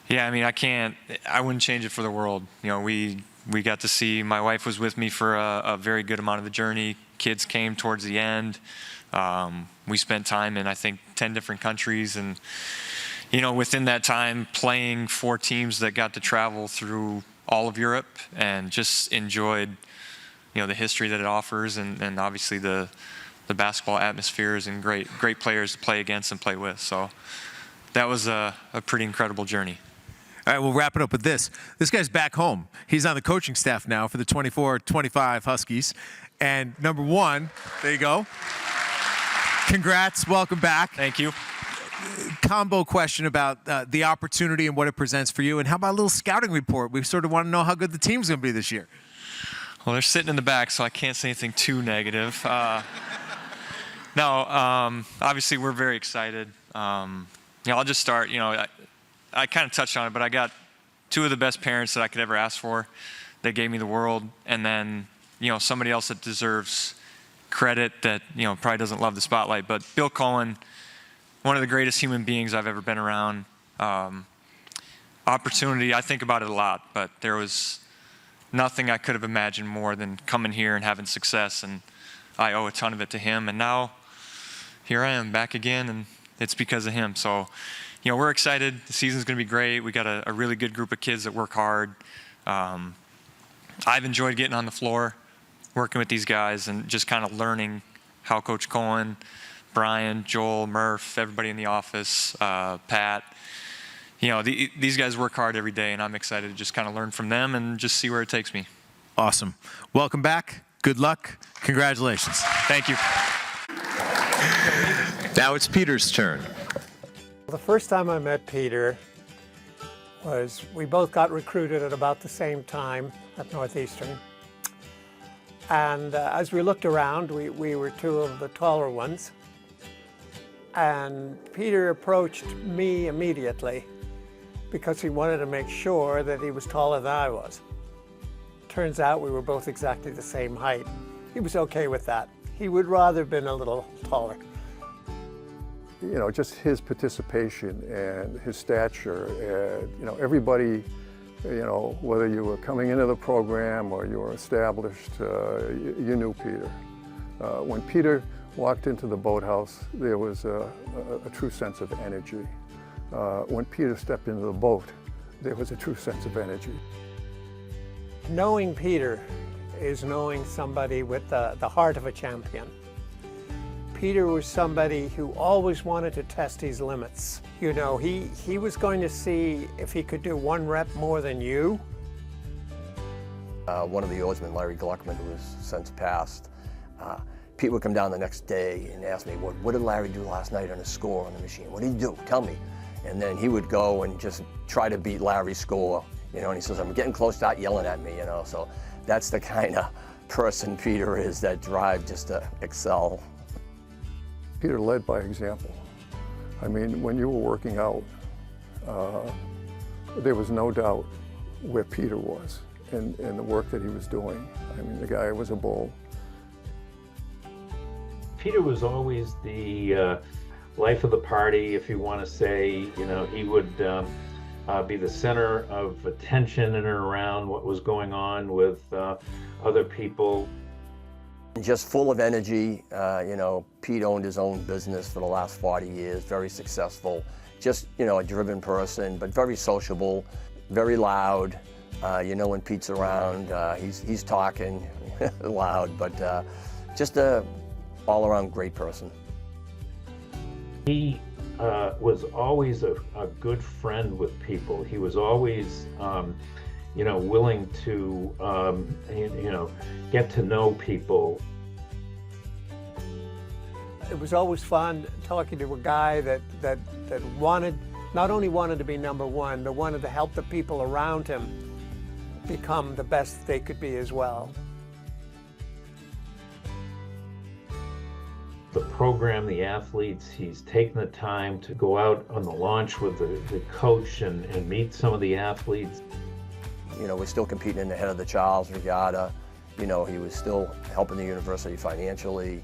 yeah, I wouldn't change it for the world. We got to see. My wife was with me for a very good amount of the journey. Kids came towards the end. We spent time in, I think, 10 different countries, and within that time, playing for teams that got to travel through all of Europe, and just enjoyed, the history that it offers, and obviously the basketball atmospheres and great players to play against and play with. So that was a pretty incredible journey. All right, we'll wrap it up with this. This guy's back home. He's on the coaching staff now for the 24-25 Huskies. And number one, there you go. Congrats, welcome back. Thank you. Combo question about the opportunity and what it presents for you. And how about a little scouting report? We sort of want to know how good the team's going to be this year. Well, they're sitting in the back, so I can't say anything too negative. Obviously we're very excited. I'll just start. I kind of touched on it, but I got two of the best parents that I could ever ask for. They gave me the world, and then somebody else that deserves credit that probably doesn't love the spotlight. But Bill Cohen, one of the greatest human beings I've ever been around. Opportunity, I think about it a lot, but there was nothing I could have imagined more than coming here and having success, and I owe a ton of it to him. And now here I am back again, and it's because of him. So, we're excited. The season's going to be great. We got a really good group of kids that work hard. I've enjoyed getting on the floor, working with these guys, and just kind of learning how Coach Cohen Brian, Joel, Murph, everybody in the office, Pat. These guys work hard every day, and I'm excited to just kind of learn from them and just see where it takes me. Awesome. Welcome back. Good luck. Congratulations. Thank you. Now it's Peter's turn. The first time I met Peter was we both got recruited at about the same time at Northeastern. And as we looked around, we were two of the taller ones. And Peter approached me immediately because he wanted to make sure that he was taller than I was. Turns out we were both exactly the same height. He was okay with that. He would rather have been a little taller. You know, just his participation and his stature, and, you know, everybody, you know, whether you were coming into the program or you were established, you knew Peter. When Peter walked into the boathouse, there was a true sense of energy. When Peter stepped into the boat, there was a true sense of energy. Knowing Peter is knowing somebody with the heart of a champion. Peter was somebody who always wanted to test his limits. You know, he was going to see if he could do one rep more than you. One of the oarsmen, Larry Gluckman, who has since passed, Pete would come down the next day and ask me, what did Larry do last night on his score on the machine? What did he do? Tell me. And then he would go and just try to beat Larry's score, you know, and he says, I'm getting close, start yelling at me, you know. So that's the kind of person Peter is, that drive just to excel. Peter led by example. I mean, when you were working out, there was no doubt where Peter was in the work that he was doing. I mean, the guy was a bull. Peter was always the life of the party, if you want to say. You know, he would be the center of attention in and around what was going on with other people. Just full of energy. You know, Pete owned his own business for the last 40 years, very successful. Just, you know, a driven person, but very sociable, very loud. You know, when Pete's around, he's talking loud, but just a all-around great person. He was always a good friend with people. He was always, you know, willing to, you know, get to know people. It was always fun talking to a guy that wanted, not only wanted to be number one, but wanted to help the people around him become the best they could be as well. The program, the athletes, he's taken the time to go out on the launch with the coach and meet some of the athletes. You know, we're still competing in the head of the Charles Regatta. You know, he was still helping the university financially.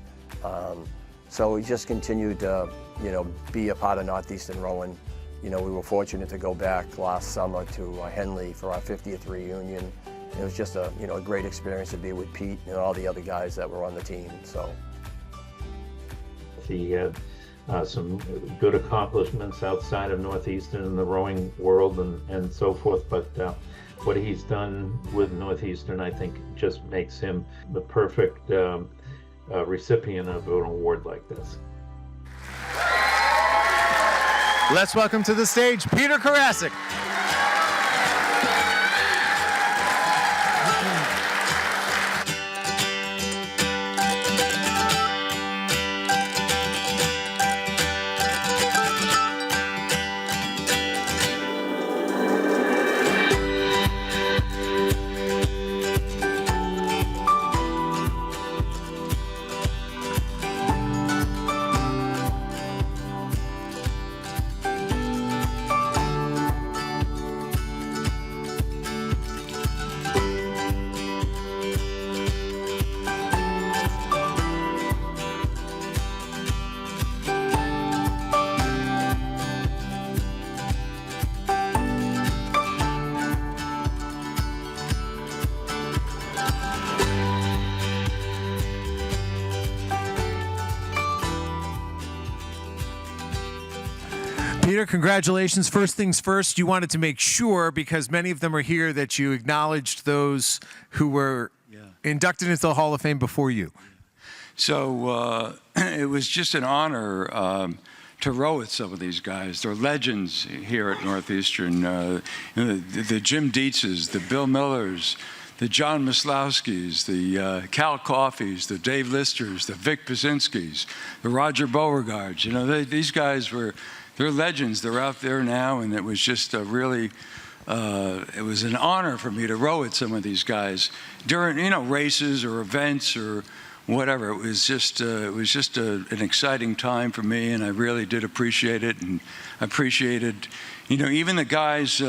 So he just continued to, you know, be a part of Northeastern rowing. You know, we were fortunate to go back last summer to Henley for our 50th reunion. It was just a, you know, a great experience to be with Pete and all the other guys that were on the team. So he had some good accomplishments outside of Northeastern in the rowing world and so forth, but what he's done with Northeastern, I think, just makes him the perfect recipient of an award like this. Let's welcome to the stage Peter Karasik. Peter, congratulations. First things first, you wanted to make sure, because many of them are here, that you acknowledged those who were inducted into the Hall of Fame before you. So it was just an honor to row with some of these guys. They're legends here at Northeastern. The Jim Dietzes, the Bill Millers, the John Maslowskis, the Cal Coffeys, the Dave Listers, the Vic Pazinskis, the Roger Beauregards. You know, these guys they're legends. They're out there now, and it was just a really, it was an honor for me to row with some of these guys during, races or events or whatever. It was just an exciting time for me, and I really did appreciate it. And I appreciated, even the guys.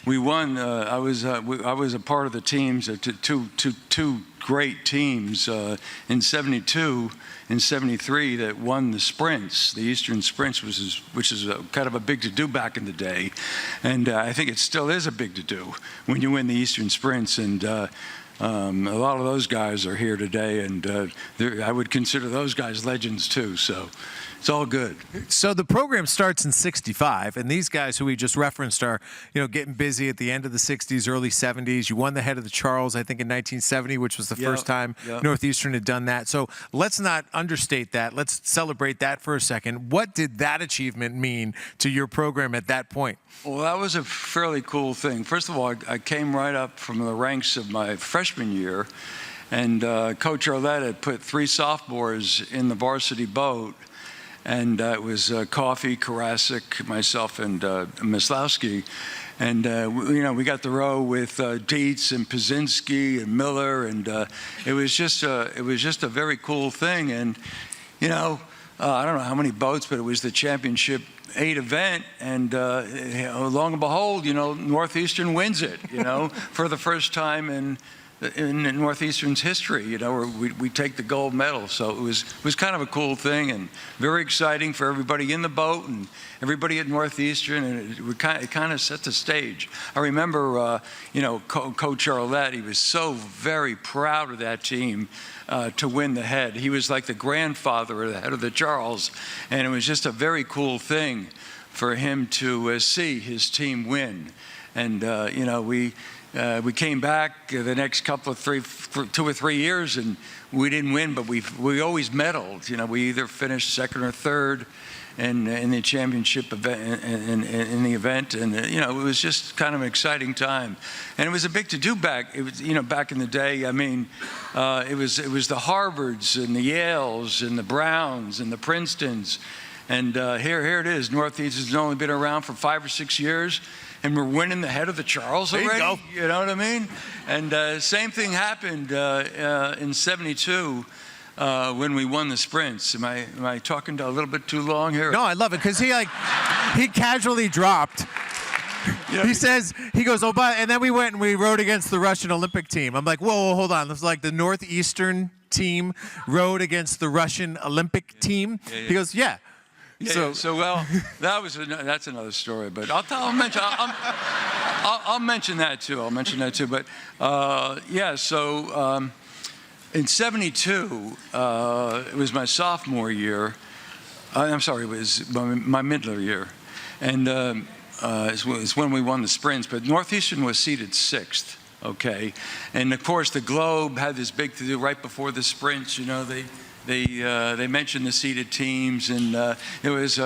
We won. I was a part of the teams, two great teams in '72 and '73 that won the sprints, the Eastern sprints, which is kind of a big to do back in the day, and I think it still is a big to do when you win the Eastern sprints. And a lot of those guys are here today, and I would consider those guys legends too. So it's all good. So the program starts in '65, and these guys who we just referenced are, getting busy at the end of the '60s, early '70s. You won the head of the Charles, I think, in 1970, which was the first time Northeastern had done that. So let's not understate that. Let's celebrate that for a second. What did that achievement mean to your program at that point? Well, that was a fairly cool thing. First of all, I came right up from the ranks of my freshman year, and Coach Arlett had put 3 sophomores in the varsity boat. And it was Coffey, Karasik, myself, and Maslowski. And, we got to row with Dietz and Pazinski and Miller. And it was just a very cool thing. And, I don't know how many boats, but it was the Championship 8 event. And lo and behold, Northeastern wins it, for the first time in Northeastern's history, where we take the gold medal. So it was kind of a cool thing and very exciting for everybody in the boat and everybody at Northeastern, and it kind of set the stage. I remember, Coach Arlett, he was so very proud of that team to win the head. He was like the grandfather of the head of the Charles, and it was just a very cool thing for him to see his team win. And, we came back the next couple of 2 or 3 years, and we didn't win, but we always medaled. We either finished second or third in the championship event, in the event, and it was just kind of an exciting time, and it was a big to do back. It was back in the day. I mean, it was the Harvards and the Yales and the Browns and the Princetons, and here it is. Northeastern's only been around for 5 or 6 years. And we're winning the head of the Charles already. There you go. You know what I mean? And same thing happened in '72 when we won the sprints. Am I talking a little bit too long here? No, I love it because he casually dropped. He goes, oh, but, and then we went and we rowed against the Russian Olympic team. I'm like, whoa, hold on. This is like the Northeastern team rowed against the Russian Olympic team. Yeah. He goes, yeah. Well, that's another story. But I'll mention that too. But So in '72, it was my sophomore year. I'm sorry, it was my middle year, and it's when we won the sprints. But Northeastern was seated 6th. Okay, and of course the Globe had this big to do right before the sprints. They mentioned the seeded teams, and it was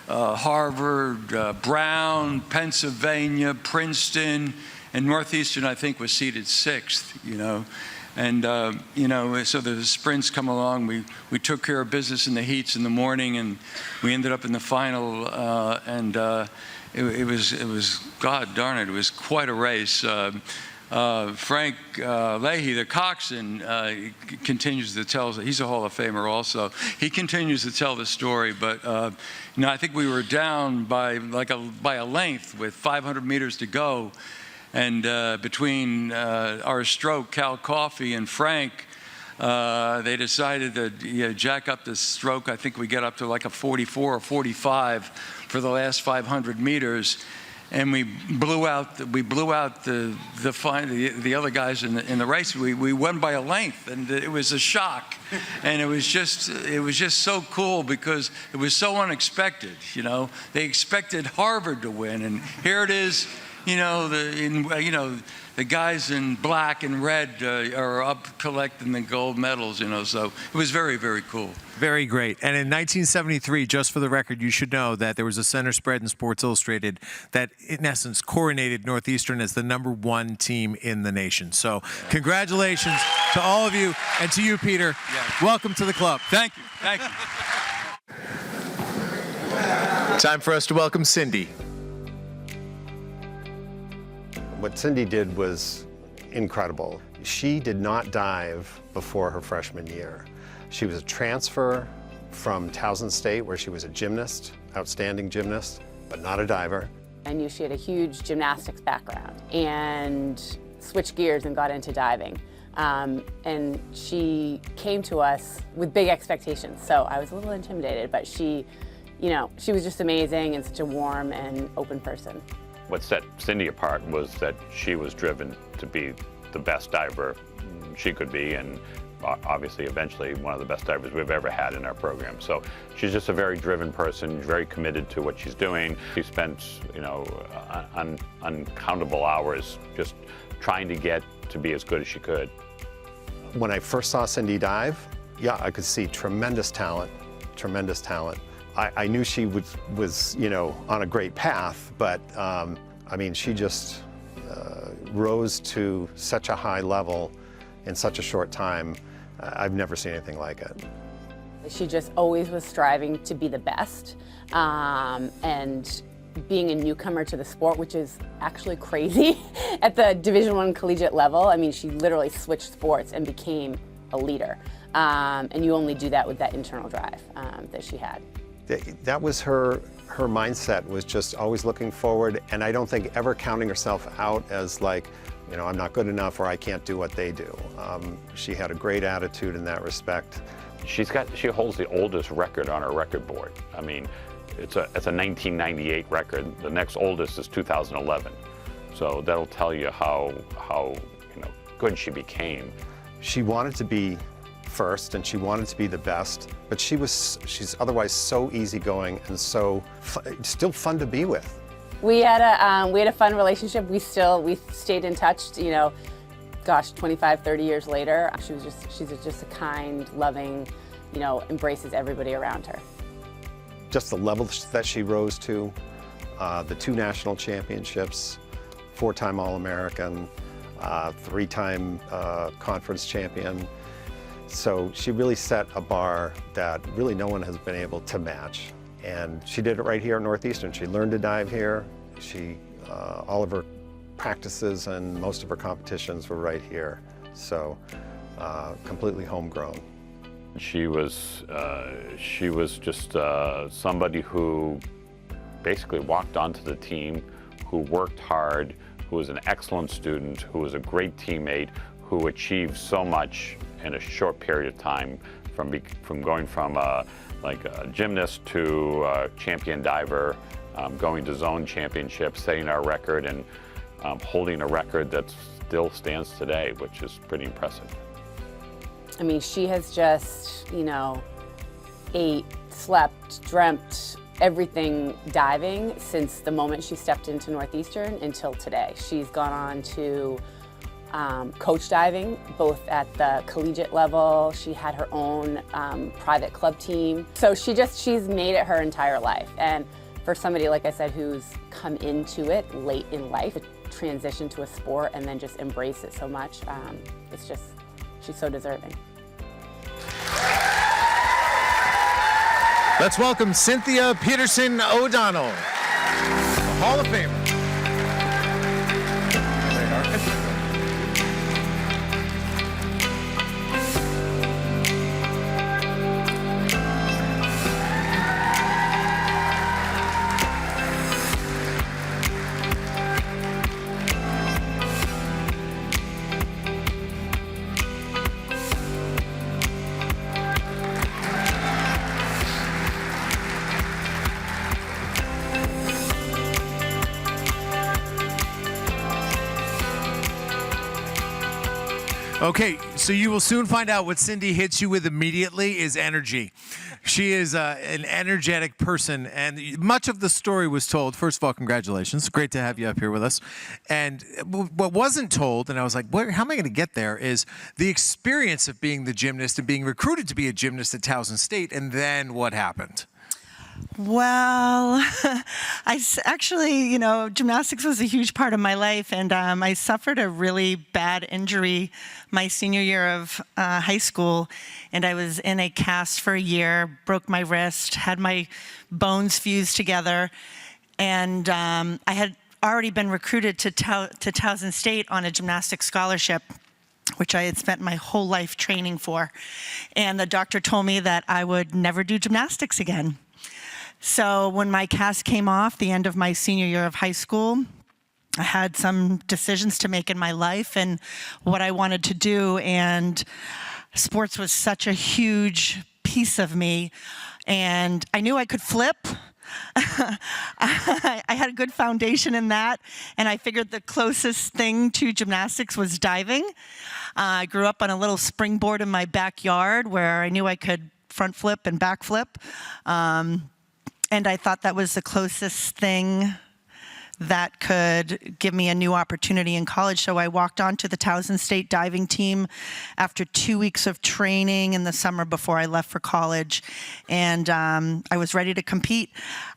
Harvard, Brown, Pennsylvania, Princeton, and Northeastern, I think, was seeded 6th, And, so the sprints come along. We took care of business in the heats in the morning, and we ended up in the final, and it was, God darn it, it was quite a race. Frank Leahy, the coxswain, continues to tell. He's a Hall of Famer also. He continues to tell the story, but I think we were down by a length with 500 meters to go, and between our stroke, Cal Coffey and Frank, they decided to jack up the stroke. I think we get up to like a 44 or 45 for the last 500 meters. And we blew out the other guys in the race. We won by a length, and it was a shock, and it was just so cool because it was so unexpected. They expected Harvard to win, and here it is. the guys in black and red are up collecting the gold medals, so it was very, very cool. Very great. And in 1973, just for the record, you should know that there was a center spread in Sports Illustrated that, in essence, coronated Northeastern as the #1 team in the nation. So congratulations to all of you, and to you, Peter. Welcome to the club. Thank you. Thank you. Time for us to welcome Cindy. What Cindy did was incredible. She did not dive before her freshman year. She was a transfer from Towson State, where she was a gymnast, outstanding gymnast, but not a diver. I knew she had a huge gymnastics background and switched gears and got into diving. And she came to us with big expectations, so I was a little intimidated, but she was just amazing and such a warm and open person. What set Cindy apart was that she was driven to be the best diver she could be, and obviously eventually one of the best divers we've ever had in our program. So she's just a very driven person, very committed to what she's doing. She spent, uncountable hours just trying to get to be as good as she could. When I first saw Cindy dive, yeah, I could see tremendous talent, tremendous talent. I knew she was on a great path, but she just rose to such a high level in such a short time. I've never seen anything like it. She just always was striving to be the best, and being a newcomer to the sport, which is actually crazy at the Division I collegiate level. She literally switched sports and became a leader, and you only do that with that internal drive that she had. That was her mindset, was just always looking forward, and I don't think ever counting herself out as like, I'm not good enough or I can't do what they do. She had a great attitude in that respect. She holds the oldest record on her record board. It's a 1998 record. The next oldest is 2011. So that'll tell you how good she became. She wanted to be first, and she wanted to be the best, but she's otherwise so easygoing and so still fun to be with. We had a fun relationship. We stayed in touch. 25, 30 years later. She's just a kind, loving, embraces everybody around her. Just the level that she rose to, the 2 national championships, 4-time All-American, 3-time conference champion. So she really set a bar that really no one has been able to match. And she did it right here at Northeastern. She learned to dive here. All of her practices and most of her competitions were right here. So completely homegrown. She was just somebody who basically walked onto the team, who worked hard, who was an excellent student, who was a great teammate, who achieved so much in a short period of time, from going from a gymnast to a champion diver, going to zone championships, setting our record, and holding a record that still stands today, which is pretty impressive. She has just, ate, slept, dreamt everything diving since the moment she stepped into Northeastern until today. She's gone on to coach diving, both at the collegiate level. She had her own private club team. So she's made it her entire life. And for somebody, like I said, who's come into it late in life, transition to a sport and then just embrace it so much, she's so deserving. Let's welcome Cynthia Peterson O'Donnell, a Hall of Famer. Okay, so you will soon find out what Cindy hits you with immediately is energy. She is an energetic person, and much of the story was told. First of all, congratulations. Great to have you up here with us. And what wasn't told, and I was like, how am I going to get there, is the experience of being the gymnast and being recruited to be a gymnast at Towson State, and then what happened? Well, actually, gymnastics was a huge part of my life, and I suffered a really bad injury my senior year of high school, and I was in a cast for a year, broke my wrist, had my bones fused together, and I had already been recruited to Towson State on a gymnastics scholarship, which I had spent my whole life training for, and the doctor told me that I would never do gymnastics again. So when my cast came off the end of my senior year of high school, I had some decisions to make in my life and what I wanted to do, and sports was such a huge piece of me, and I knew I could flip. I had a good foundation in that, and I figured the closest thing to gymnastics was diving. I grew up on a little springboard in my backyard where I knew I could front flip and back flip. And I thought that was the closest thing that could give me a new opportunity in college. So I walked onto the Towson State diving team after 2 weeks of training in the summer before I left for college. And I was ready to compete.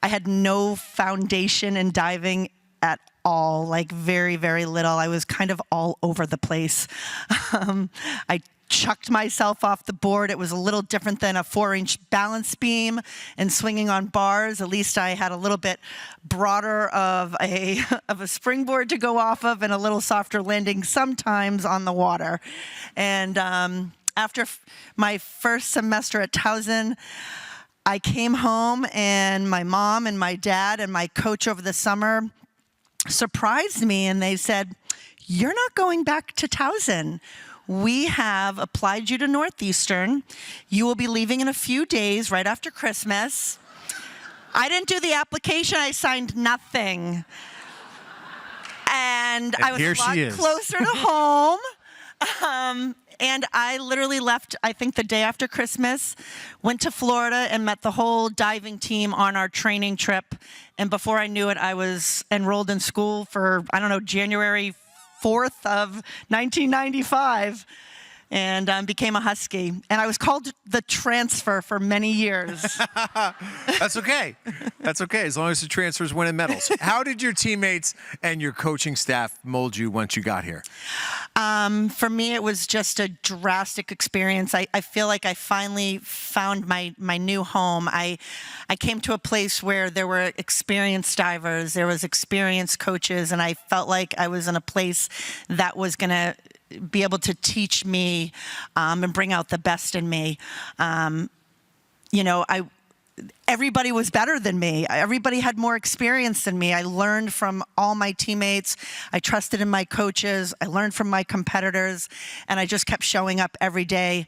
I had no foundation in diving at all, like very, very little. I was kind of all over the place. I chucked myself off the board. It was a little different than a 4-inch balance beam and swinging on bars. At least I had a little bit broader of a springboard to go off of and a little softer landing sometimes on the water. And after my first semester at Towson, I came home and my mom and my dad and my coach over the summer surprised me, and they said, "You're not going back to Towson. We have applied you to Northeastern. You will be leaving in a few days, right after Christmas." I didn't do the application. I signed nothing. And I was a lot closer to home. And I literally left, I think, the day after Christmas, went to Florida and met the whole diving team on our training trip. And before I knew it, I was enrolled in school for, January 4th of 1995, and became a Husky. And I was called the transfer for many years. That's okay. That's okay, as long as the transfers winning medals. How did your teammates and your coaching staff mold you once you got here? For me, it was just a drastic experience. I feel like I finally found my new home. I came to a place where there were experienced divers, there was experienced coaches, and I felt like I was in a place that was going to be able to teach me and bring out the best in me. Everybody was better than me. Everybody had more experience than me. I learned from all my teammates. I trusted in my coaches. I learned from my competitors, and I just kept showing up every day.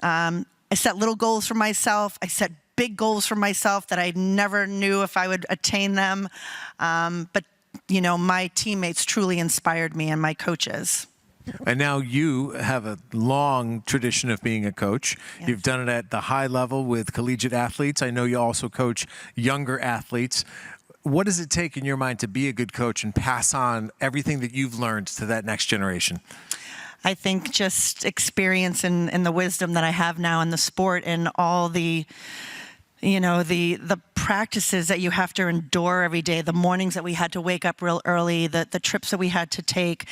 I set little goals for myself. I set big goals for myself that I never knew if I would attain them. But my teammates truly inspired me, and my coaches. And now you have a long tradition of being a coach. Yes. You've done it at the high level with collegiate athletes. I know you also coach younger athletes. What does it take in your mind to be a good coach and pass on everything that you've learned to that next generation? I think just experience and the wisdom that I have now in the sport, and all the practices that you have to endure every day, the mornings that we had to wake up real early, the trips that we had to take,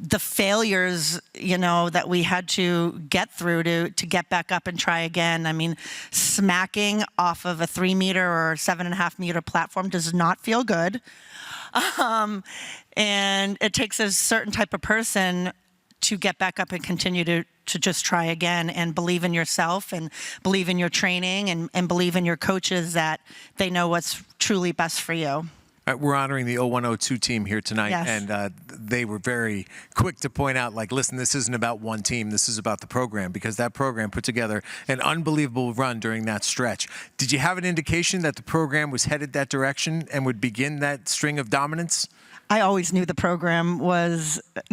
the failures, that we had to get through to get back up and try again. I mean, smacking off of a 3-meter or 7.5-meter platform does not feel good. And it takes a certain type of person to get back up and continue to just try again, and believe in yourself, and believe in your training, and believe in your coaches that they know what's truly best for you. We're honoring the 0102 team here tonight, Yes. and they were very quick to point out, like, listen, this isn't about one team, this is about the program, because that program put together an unbelievable run during that stretch. Did you have an indication that the program was headed that direction and would begin that string of dominance? I always knew the program was, at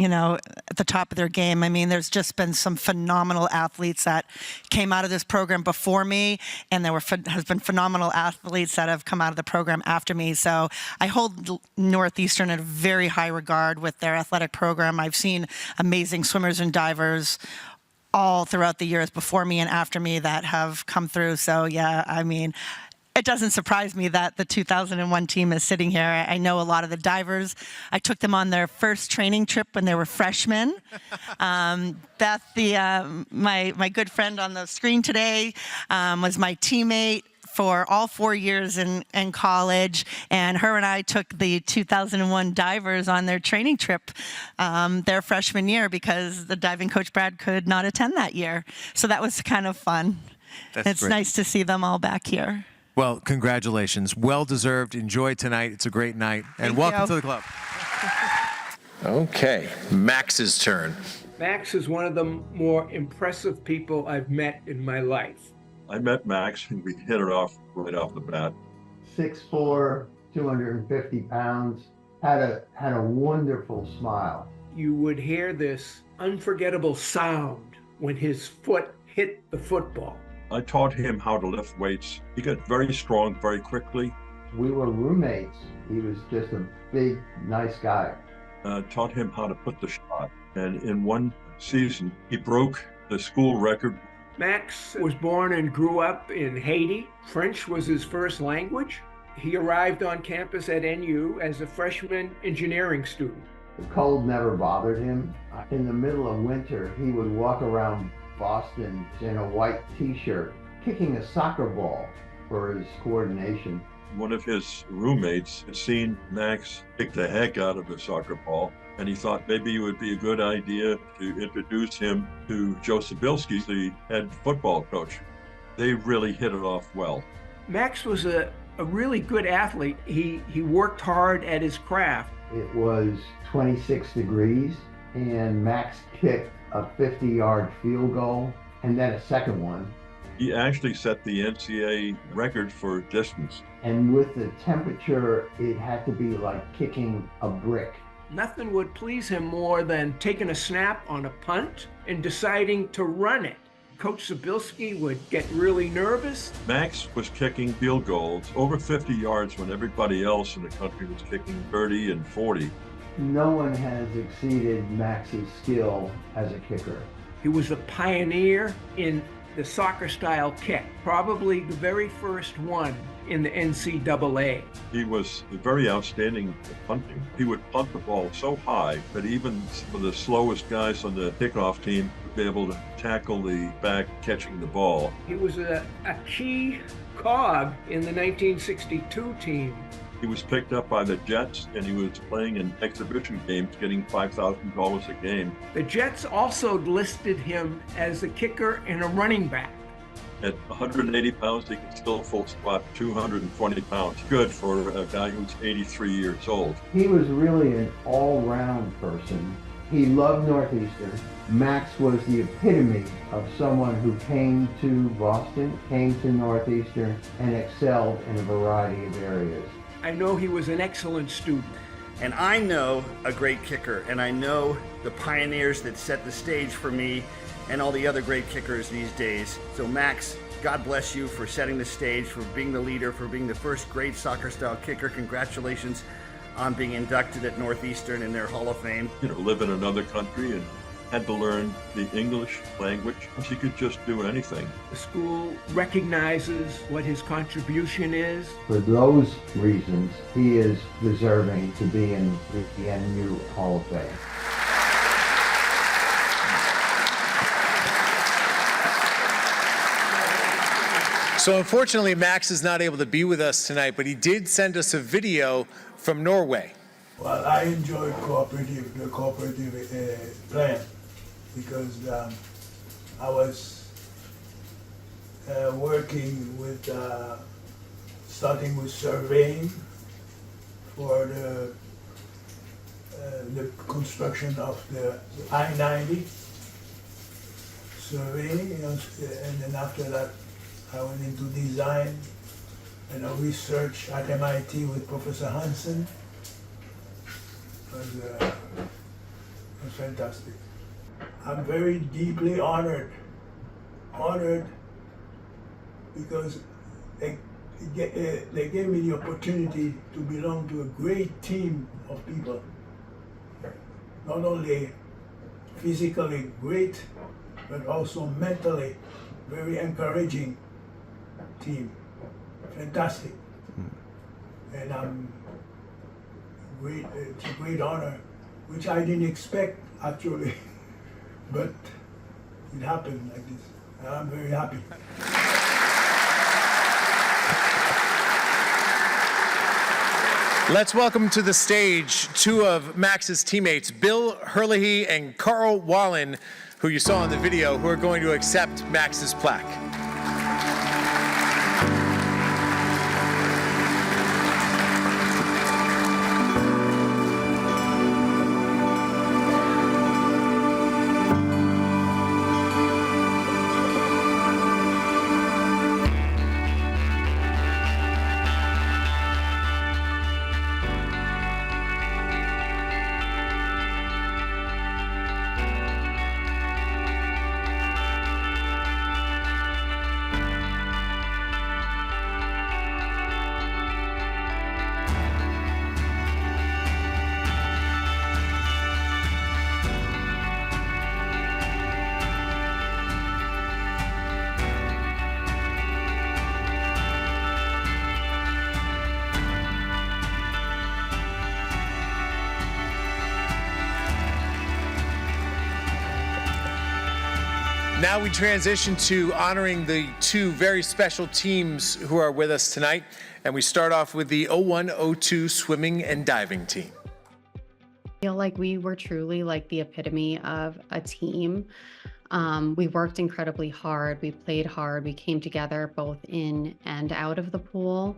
the top of their game. I mean, there's just been some phenomenal athletes that came out of this program before me, and has been phenomenal athletes that have come out of the program after me. So I hold Northeastern in a very high regard with their athletic program. I've seen amazing swimmers and divers all throughout the years before me and after me that have come through. So yeah, I mean, it doesn't surprise me that the 2001 team is sitting here. I know a lot of the divers. I took them on their first training trip when they were freshmen. Beth, my good friend on the screen today, was my teammate for all 4 years in college, and her and I took the 2001 divers on their training trip their freshman year because the diving coach Brad could not attend that year. So that was kind of fun. It's great. nice to see them all back here. Well, congratulations. Well-deserved. Enjoy tonight. It's a great night. And welcome to the club. Okay, Max's turn. Max is one of the more impressive people I've met in my life. I met Max and we hit it off right off the bat. 6'4", 250 pounds, had a wonderful smile. You would hear this unforgettable sound when his foot hit the football. I taught him how to lift weights. He got very strong very quickly. We were roommates. He was just a big, nice guy. Taught him how to put the shot. And in one season, he broke the school record. Max was born and grew up in Haiti. French was his first language. He arrived on campus at NU as a freshman engineering student. The cold never bothered him. In the middle of winter, he would walk around Boston in a white t-shirt, kicking a soccer ball for his coordination. One of his roommates had seen Max kick the heck out of the soccer ball, and he thought maybe it would be a good idea to introduce him to Joe Sobilski, the head football coach. They really hit it off well. Max was a really good athlete. He worked hard at his craft. It was 26 degrees, and Max kicked a 50-yard field goal, and then a second one. He actually set the NCAA record for distance. And with the temperature, it had to be like kicking a brick. Nothing would please him more than taking a snap on a punt and deciding to run it. Coach Sobilski would get really nervous. Max was kicking field goals over 50 yards when everybody else in the country was kicking 30 and 40. No one has exceeded Max's skill as a kicker. He was a pioneer in the soccer-style kick, probably the very first one in the NCAA. He was very outstanding at punting. He would punt the ball so high that even some of the slowest guys on the kickoff team would be able to tackle the back catching the ball. He was a key cog in the 1962 team. He was picked up by the Jets, and he was playing in exhibition games, getting $5,000 a game. The Jets also listed him as a kicker and a running back. At 180 pounds, he could still full squat 220 pounds. Good for a guy who's 83 years old. He was really an all-round person. He loved Northeastern. Max was the epitome of someone who came to Boston, came to Northeastern, and excelled in a variety of areas. I know he was an excellent student. And I know a great kicker, and I know the pioneers that set the stage for me and all the other great kickers these days. So Max, God bless you for setting the stage, for being the leader, for being the first great soccer-style kicker. Congratulations on being inducted at Northeastern in their Hall of Fame. Live in another country and had to learn the English language. He could just do anything. The school recognizes what his contribution is. For those reasons, he is deserving to be in the NU Hall of Fame. So unfortunately, Max is not able to be with us tonight, but he did send us a video from Norway. Well, I enjoy the cooperative plan because I was working with, starting with surveying for the construction of the I-90 survey, and then after that I went into design and research at MIT with Professor Hansen. It was fantastic. I'm very deeply honored because they gave me the opportunity to belong to a great team of people. Not only physically great, but also mentally very encouraging team. Fantastic. And it's a great honor, which I didn't expect actually, but it happened like this. And I'm very happy. Let's welcome to the stage two of Max's teammates, Bill Herlihy and Carl Wallen, who you saw in the video, who are going to accept Max's plaque. Now we transition to honoring the two very special teams who are with us tonight. And we start off with the 01-02 swimming and diving team. I feel like we were truly like the epitome of a team. We worked incredibly hard. We played hard. We came together both in and out of the pool.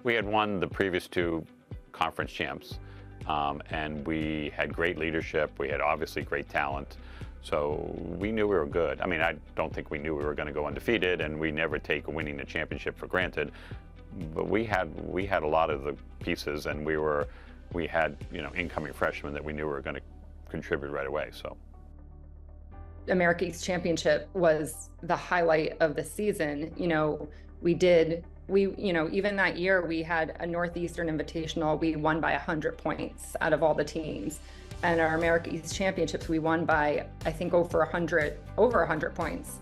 We had won the previous two conference champs, and we had great leadership. We had obviously great talent. So we knew we were good. I mean, I don't think we knew we were going to go undefeated, and we never take winning a championship for granted. But we had a lot of the pieces, and we had incoming freshmen that we knew were going to contribute right away. So America East Championship was the highlight of the season. Even that year we had a Northeastern Invitational. We won by 100 points out of all the teams. And our America East Championships, we won by, I think, over 100 points.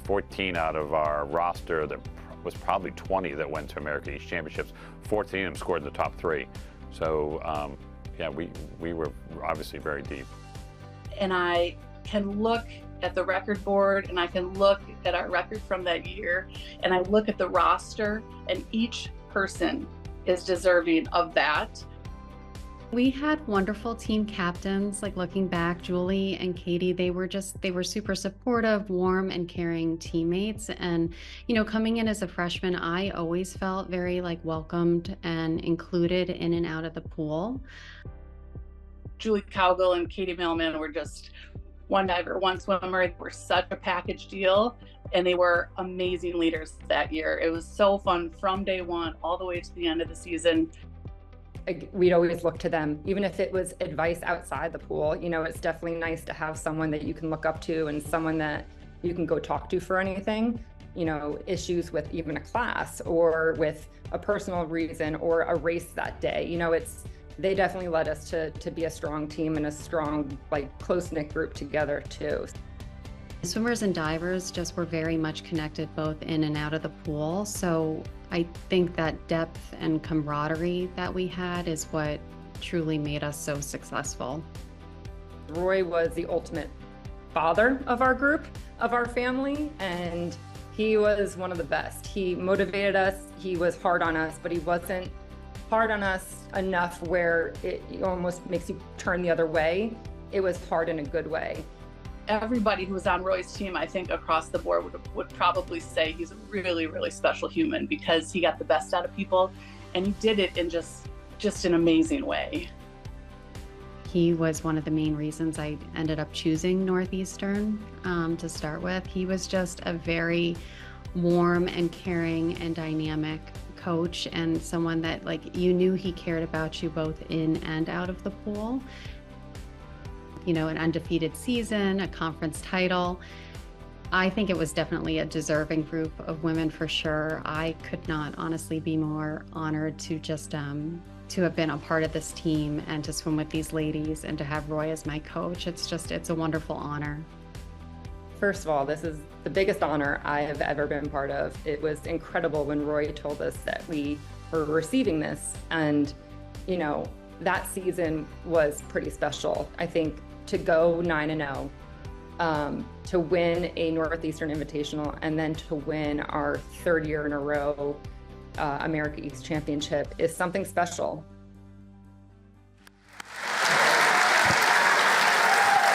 14 out of our roster, there was probably 20 that went to America East Championships. 14 of them scored in the top three. So, yeah, we were obviously very deep. And I can look at the record board, and I can look at our record from that year, and I look at the roster, and each person is deserving of that. We had wonderful team captains, like looking back, Julie and Katie, they were super supportive, warm and caring teammates. And, coming in as a freshman, I always felt very welcomed and included in and out of the pool. Julie Cowgill and Katie Millman were just one diver, one swimmer. They were such a package deal, and they were amazing leaders that year. It was so fun from day one all the way to the end of the season. We'd always look to them, even if it was advice outside the pool. It's definitely nice to have someone that you can look up to and someone that you can go talk to for anything, issues with even a class or with a personal reason or a race that day. They definitely led us to be a strong team and a strong, close-knit group together too. Swimmers and divers just were very much connected both in and out of the pool. So I think that depth and camaraderie that we had is what truly made us so successful. Roy was the ultimate father of our group, of our family, and he was one of the best. He motivated us, he was hard on us, but he wasn't hard on us enough where it almost makes you turn the other way. It was hard in a good way. Everybody who was on Roy's team, I think across the board would probably say he's a really, really special human because he got the best out of people and he did it in just an amazing way. He was one of the main reasons I ended up choosing Northeastern to start with. He was just a very warm and caring and dynamic coach, and someone that, like, you knew he cared about you both in and out of the pool. You know, an undefeated season, a conference title. I think it was definitely a deserving group of women for sure. I could not honestly be more honored to just to have been a part of this team and to swim with these ladies and to have Roy as my coach. It's a wonderful honor. First of all, this is the biggest honor I have ever been part of. It was incredible when Roy told us that we were receiving this, and you know, that season was pretty special. I think to go 9-0, to win a Northeastern Invitational, and then to win our third year in a row America East Championship is something special.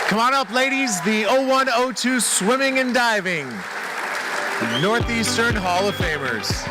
Come on up, ladies, the 01-02 swimming and diving Northeastern Hall of Famers.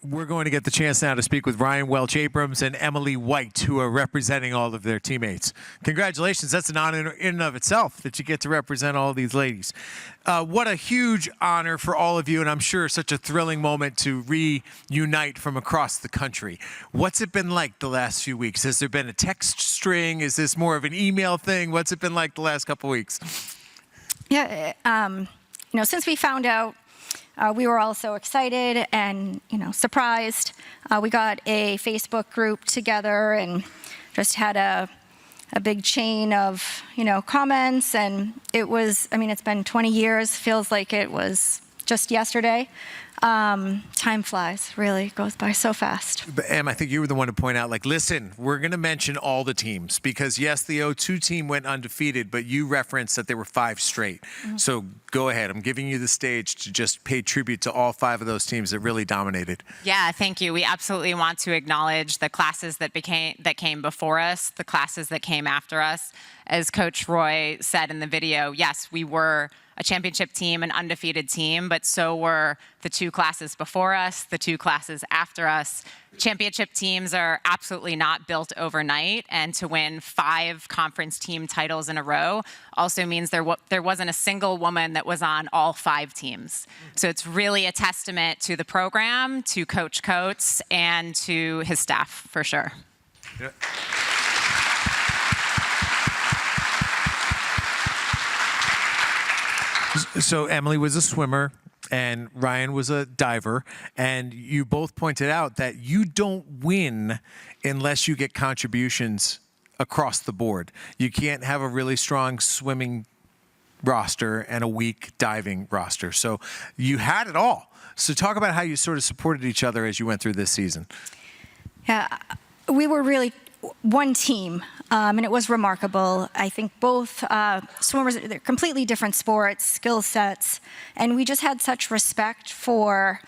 We're going to get the chance now to speak with Ryan Welch-Abrams and Emily White, who are representing all of their teammates. Congratulations. That's an honor in and of itself that you get to represent all these ladies. What a huge honor for all of you, and I'm sure such a thrilling moment to reunite from across the country. What's it been like the last few weeks? Has there been a text string? Is this more of an email thing? What's it been like the last couple weeks? Yeah, since we found out, we were all so excited and, surprised. We got a Facebook group together and just had a big chain of, comments. And it was, it's been 20 years, feels like it was just yesterday. Time flies, really goes by so fast. But Em, I think you were the one to point out, listen, we're going to mention all the teams because, yes, the 02 team went undefeated, but you referenced that there were 5 straight. Mm-hmm. So go ahead. I'm giving you the stage to just pay tribute to all 5 of those teams that really dominated. Yeah, thank you. We absolutely want to acknowledge the classes that came before us, the classes that came after us. As Coach Roy said in the video, yes, we were a championship team, an undefeated team, but so were the 2 classes before us, the 2 classes after us. Championship teams are absolutely not built overnight, and to win 5 conference team titles in a row also means there wasn't a single woman that was on all 5 teams. So it's really a testament to the program, to Coach Coates, and to his staff, for sure. Yeah. So Emily was a swimmer and Ryan was a diver, and you both pointed out that you don't win unless you get contributions across the board. You can't have a really strong swimming roster and a weak diving roster. So you had it all. So talk about how you sort of supported each other as you went through this season. Yeah, we were really one team, and it was remarkable. I think both swimmers, they're completely different sports, skill sets, and we just had such respect for,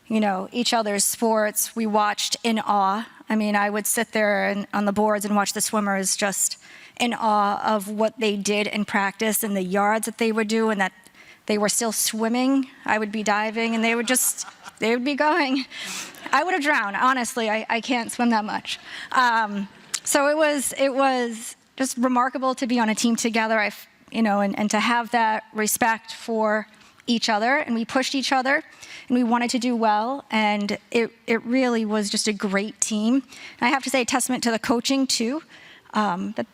each other's sports. We watched in awe. I mean, I would sit there on the boards and watch the swimmers just in awe of what they did in practice and the yards that they would do, and that they were still swimming. I would be diving and they would be going. I would have drowned, honestly. I can't swim that much. So it was just remarkable to be on a team together, and to have that respect for each other, and we pushed each other, and we wanted to do well, and it really was just a great team. And I have to say, a testament to the coaching too, that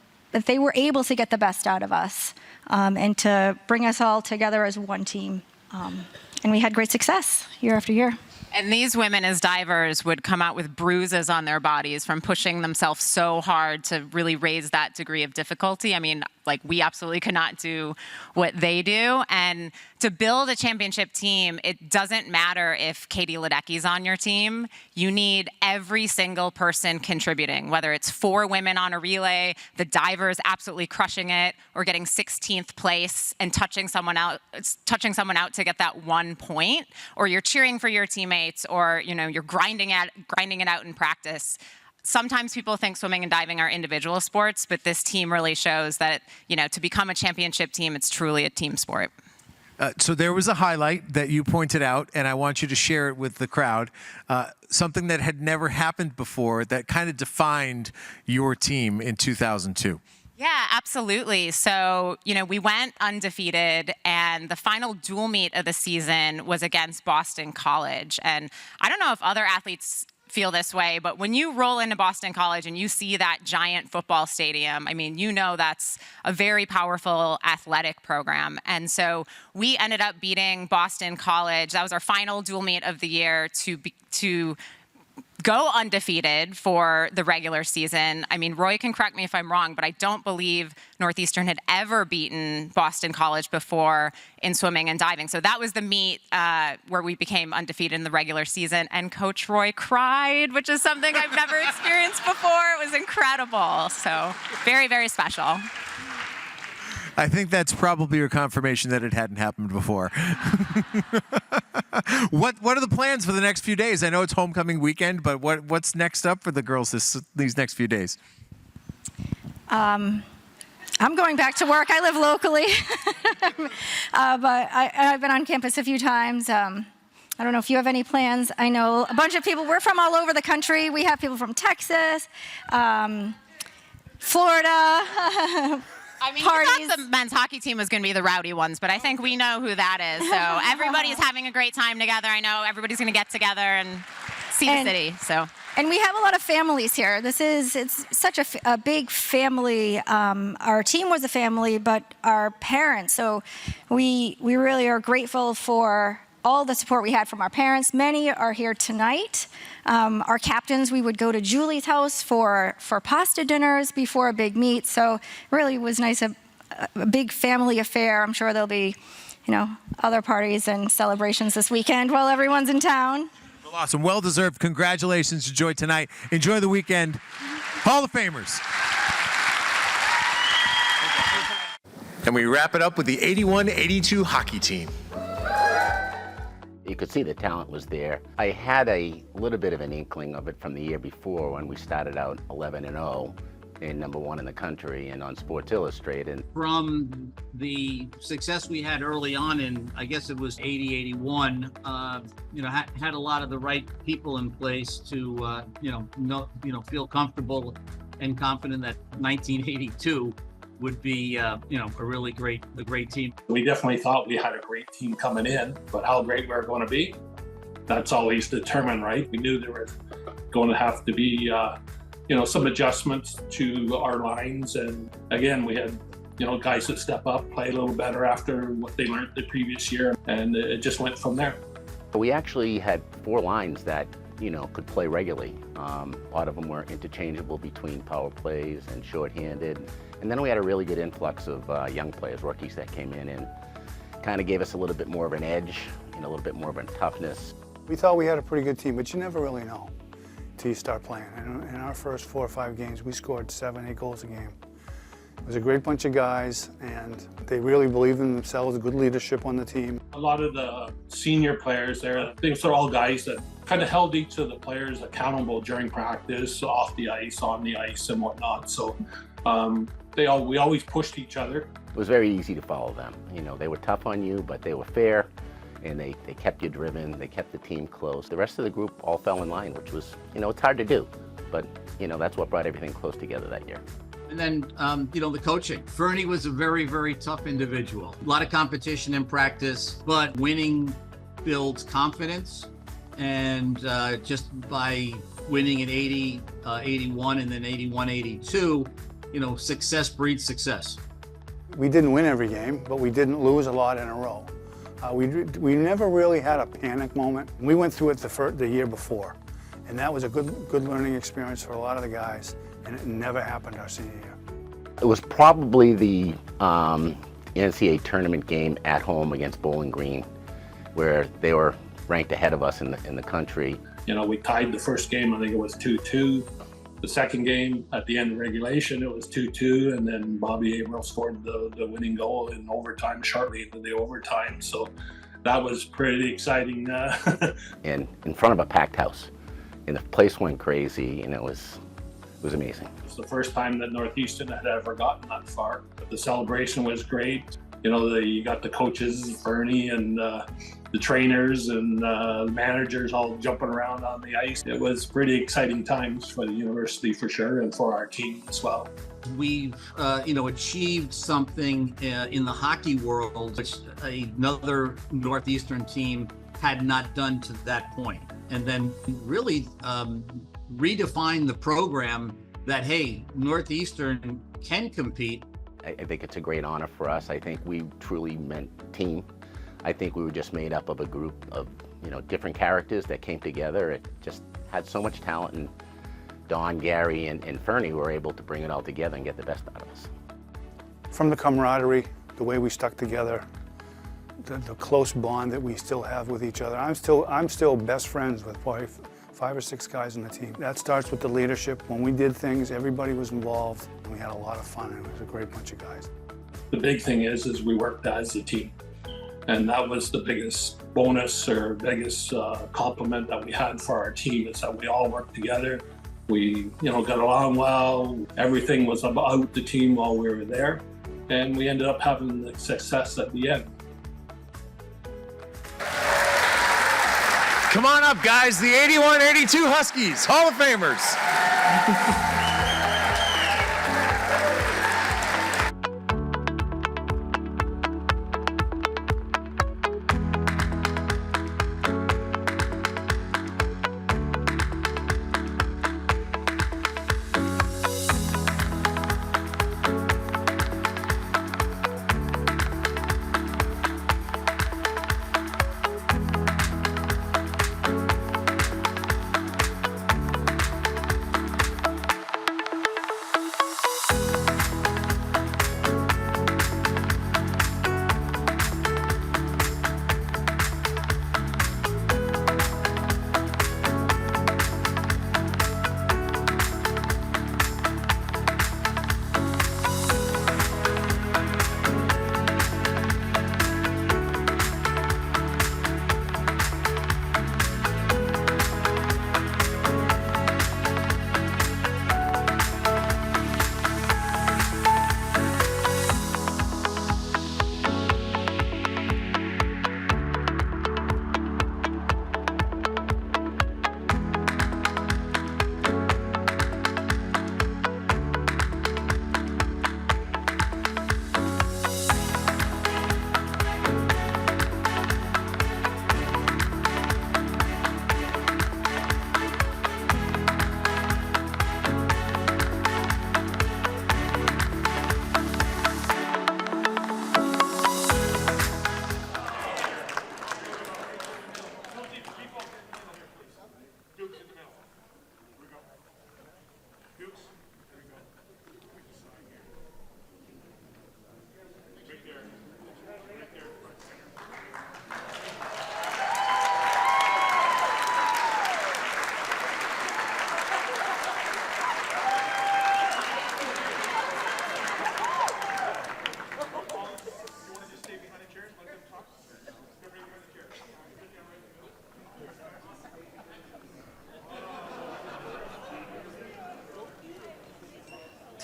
they were able to get the best out of us, and to bring us all together as one team. And we had great success year after year. And these women as divers would come out with bruises on their bodies from pushing themselves so hard to really raise that degree of difficulty. I mean, like, we absolutely could not do what they do. And to build a championship team, it doesn't matter if Katie Ledecky's on your team. You need every single person contributing, whether it's 4 women on a relay, the divers absolutely crushing it, or getting 16th place and touching someone out to get that 1 point, or you're cheering for your teammates, or you're grinding it out in practice. Sometimes people think swimming and diving are individual sports, but this team really shows that, to become a championship team, it's truly a team sport. So there was a highlight that you pointed out, and I want you to share it with the crowd. Something that had never happened before that kind of defined your team in 2002. Yeah, absolutely. So, we went undefeated, and the final dual meet of the season was against Boston College. And I don't know if other athletes feel this way, but when you roll into Boston College and you see that giant football stadium, I mean, that's a very powerful athletic program. And so we ended up beating Boston College. That was our final dual meet of the year to go undefeated for the regular season. I mean, Roy can correct me if I'm wrong, but I don't believe Northeastern had ever beaten Boston College before in swimming and diving. So that was the meet where we became undefeated in the regular season, and Coach Roy cried, which is something I've never experienced before. It was incredible. So very, very special. I think that's probably your confirmation that it hadn't happened before. What are the plans for the next few days? I know it's homecoming weekend, but what's next up for the girls these next few days? I'm going back to work. I live locally, but I've been on campus a few times. I don't know if you have any plans. I know a bunch of people. We're from all over the country. We have people from Texas, Florida. I mean, we thought the men's hockey team was going to be the rowdy ones, but I think we know who that is. So everybody's having a great time together. I know everybody's going to get together and see the city. So. And we have a lot of families here. It's such a big family. Our team was a family, but our parents. So we really are grateful for all the support we had from our parents. Many are here tonight. Our captains, we would go to Julie's house for pasta dinners before a big meet. So really it was nice, a big family affair. I'm sure there'll be, other parties and celebrations this weekend while everyone's in town. Well, awesome. Well-deserved. Congratulations to Joy tonight. Enjoy the weekend. Hall of Famers. And we wrap it up with the 81-82 hockey team. You could see the talent was there. I had a little bit of an inkling of it from the year before when we started out 11-0 and #1 in the country and on Sports Illustrated. From the success we had early on in, I guess it was 80-81, had a lot of the right people in place to, feel comfortable and confident that 1982 would be, a really great team. We definitely thought we had a great team coming in, but how great we were going to be, that's always determined, right? We knew there was going to have to be, some adjustments to our lines. And again, we had, guys that step up, play a little better after what they learned the previous year. And it just went from there. We actually had 4 lines that, could play regularly. A lot of them were interchangeable between power plays and shorthanded. And then we had a really good influx of young players, rookies that came in and kind of gave us a little bit more of an edge, a little bit more of a toughness. We thought we had a pretty good team, but you never really know until you start playing. And in our first 4 or 5 games, we scored 7, 8 goals a game. It was a great bunch of guys, and they really believed in themselves, good leadership on the team. A lot of the senior players there, these are all guys that kind of held each of the players accountable during practice, off the ice, on the ice, and whatnot. So we always pushed each other. It was very easy to follow them. You know, they were tough on you, but they were fair, and they kept you driven. They kept the team close. The rest of the group all fell in line, which was, you know, it's hard to do, but you know, that's what brought everything close together that year. And then, you know, the coaching. Fernie was a very, very tough individual. A lot of competition in practice, but winning builds confidence. And just by winning in 80, 81, and then 81, 82, you know, success breeds success. We didn't win every game, but we didn't lose a lot in a row. We never really had a panic moment. We went through it the year before, and that was a good learning experience for a lot of the guys, and it never happened our senior year. It was probably the NCAA tournament game at home against Bowling Green, where they were ranked ahead of us in the country. You know, we tied the first game, I think it was 2-2. The second game, at the end of regulation, it was 2-2, and then Bobby Averill scored the winning goal in overtime, shortly into the overtime. So that was pretty exciting. And in front of a packed house, and the place went crazy, and it was amazing. It was the first time that Northeastern had ever gotten that far. But the celebration was great. You know, you got the coaches, Bernie, and the trainers and the managers all jumping around on the ice. It was pretty exciting times for the university for sure, and for our team as well. We've, you know, achieved something in the hockey world, which another Northeastern team had not done to that point. And then really redefine the program that, hey, Northeastern can compete. I think it's a great honor for us. I think we truly meant team. I think we were just made up of a group of, you know, different characters that came together. It just had so much talent, and Don, Gary, and Fernie were able to bring it all together and get the best out of us. From the camaraderie, the way we stuck together, the close bond that we still have with each other. I'm still best friends with probably 5 or 6 guys on the team. That starts with the leadership. When we did things, everybody was involved, and we had a lot of fun, and it was a great bunch of guys. The big thing is we worked as a team. And that was the biggest bonus or biggest compliment that we had for our team, is that we all worked together. We, you know, got along well. Everything was about the team while we were there. And we ended up having the success at the end. Come on up, guys. The 81-82 Huskies, Hall of Famers.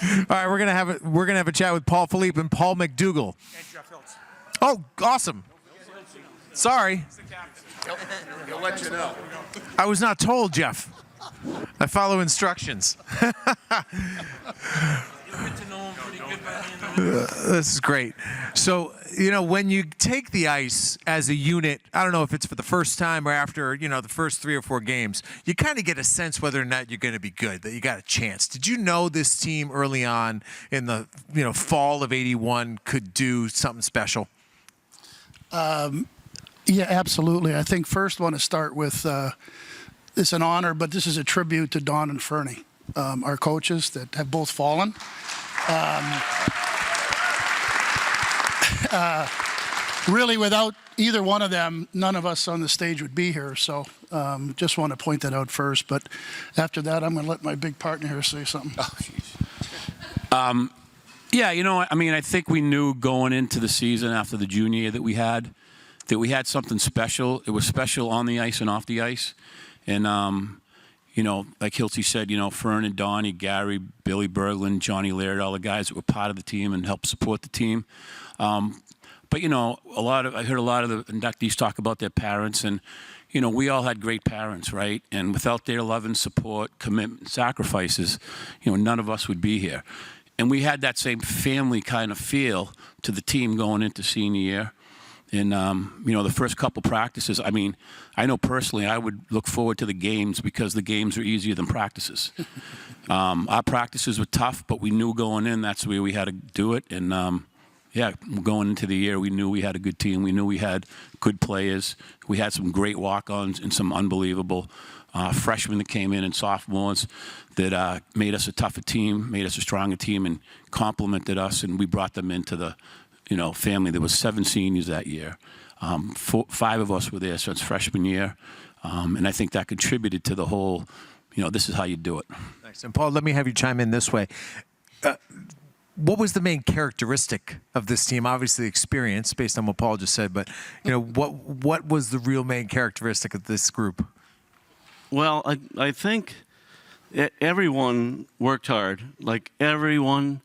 All right, we're gonna have a chat with Paul Philippe and Paul McDougall. And Jeff Hiltz. Oh, awesome. Sorry, He'll let you know. I was not told, Jeff. I follow instructions. This is great. So, when you take the ice as a unit, I don't know if it's for the first time or after, the first 3 or 4 games, you kind of get a sense whether or not you're going to be good, that you got a chance. Did you know this team early on in the, fall of '81 could do something special? Yeah, absolutely. I think first want to start with, it's an honor, but this is a tribute to Don and Fernie, our coaches that have both fallen. Really, without either one of them, none of us on the stage would be here. So just want to point that out first. But after that, I'm going to let my big partner here say something. Oh, yeah, I think we knew going into the season after the junior year that we had something special. It was special on the ice and off the ice. And, like Hilty said, Fern and Donnie, Gary, Billy Berglund, Johnny Laird, all the guys that were part of the team and helped support the team. But, I heard a lot of the inductees talk about their parents, and, we all had great parents, right? And without their love and support, commitment, sacrifices, none of us would be here. And we had that same family kind of feel to the team going into senior year. And, the first couple practices, I know personally I would look forward to the games because the games are easier than practices. Our practices were tough, but we knew going in that's the way we had to do it. And, going into the year, we knew we had a good team. We knew we had good players. We had some great walk-ons and some unbelievable freshmen that came in and sophomores that made us a tougher team, made us a stronger team, and complimented us. And we brought them into the family. There was 7 seniors that year. 5 of us were there since freshman year. And I think that contributed to the whole, this is how you do it. Nice. And Paul, let me have you chime in this way. What was the main characteristic of this team? Obviously experience, based on what Paul just said, but what was the real main characteristic of this group? Well, I think everyone worked hard. Like everyone,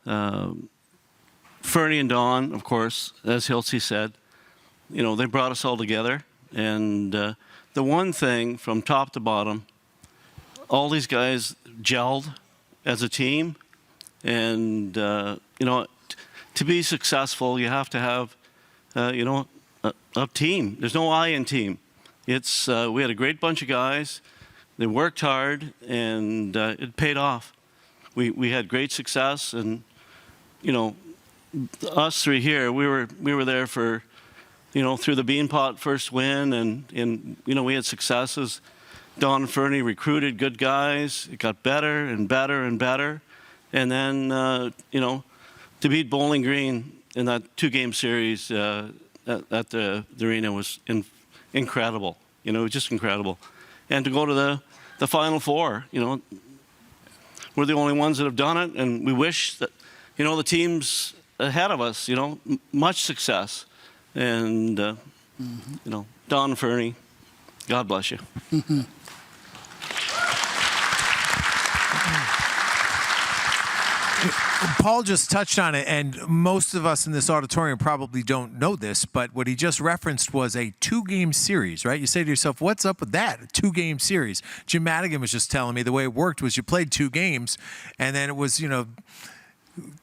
Fernie and Don, of course, as Hilty said, they brought us all together. And the one thing from top to bottom, all these guys gelled as a team. And, to be successful, you have to have, a team. There's no I in team. It's we had a great bunch of guys. They worked hard, and it paid off. We had great success, and, us 3 here, we were there for, through the Beanpot first win, and we had successes. Don and Fernie recruited good guys. It got better and better and better. And then, to beat Bowling Green in that 2-game series at the arena was incredible. It was just incredible. And to go to the Final Four, we're the only ones that have done it. And we wish that, the teams ahead of us, much success. And, Don and Fernie, God bless you. Paul just touched on it, and most of us in this auditorium probably don't know this, but what he just referenced was a 2-game series, right? You say to yourself, what's up with that? A 2-game series. Jim Madigan was just telling me the way it worked was you played 2 games, and then it was,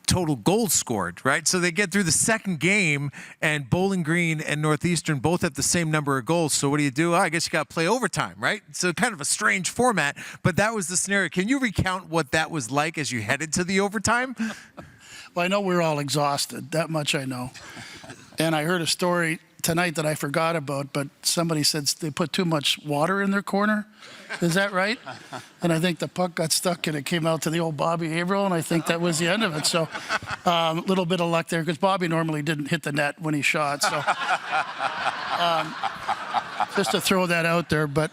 total goals scored, right? So they get through the second game, and Bowling Green and Northeastern both have the same number of goals. So what do? I guess you got to play overtime, right? So kind of a strange format, but that was the scenario. Can you recount what that was like as you headed to the overtime? Well, I know we were all exhausted. That much I know. And I heard a story tonight that I forgot about, but somebody said they put too much water in their corner. Is that right? And I think the puck got stuck and it came out to the old Bobby Averill, and I think that was the end of it. So a little bit of luck there, because Bobby normally didn't hit the net when he shot. So just to throw that out there, but.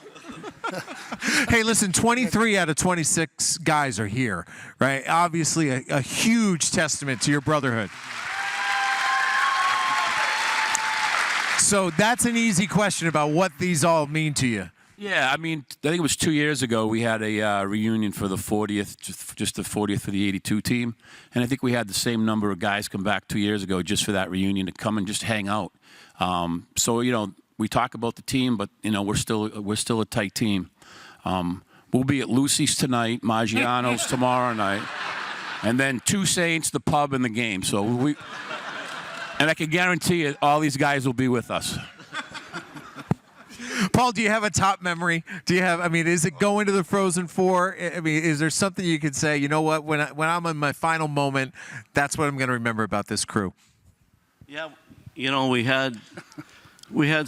Hey, listen, 23 out of 26 guys are here, right? Obviously a huge testament to your brotherhood. So that's an easy question about what these all mean to you. Yeah, I mean, I think it was 2 years ago we had a reunion for the 40th, just the 40th for the 82 team. And I think we had the same number of guys come back 2 years ago just for that reunion to come and just hang out. So, you know, we talk about the team, but, you know, we're still a tight team. We'll be at Lucy's tonight, Maggiano's tomorrow night, and then Two Saints, the pub, and the game. So and I can guarantee you all these guys will be with us. Paul, do you have a top memory? I mean, is it going to the Frozen Four? I mean, is there something you could say, you know what, when I'm in my final moment, that's what I'm going to remember about this crew? Yeah, you know, we had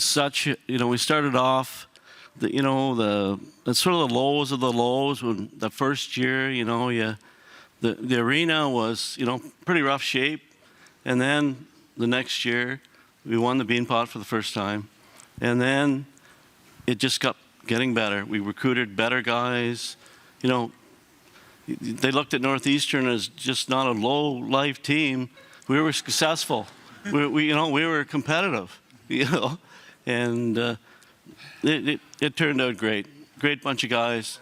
such, you know, we started off, the sort of the lows of the lows when the first year, you know, the arena was, you know, pretty rough shape. And then the next year, we won the Beanpot for the first time. And then it just kept getting better. We recruited better guys. You know, they looked at Northeastern as just not a low-life team. We were successful. We were competitive, you know. And it turned out great. Great bunch of guys.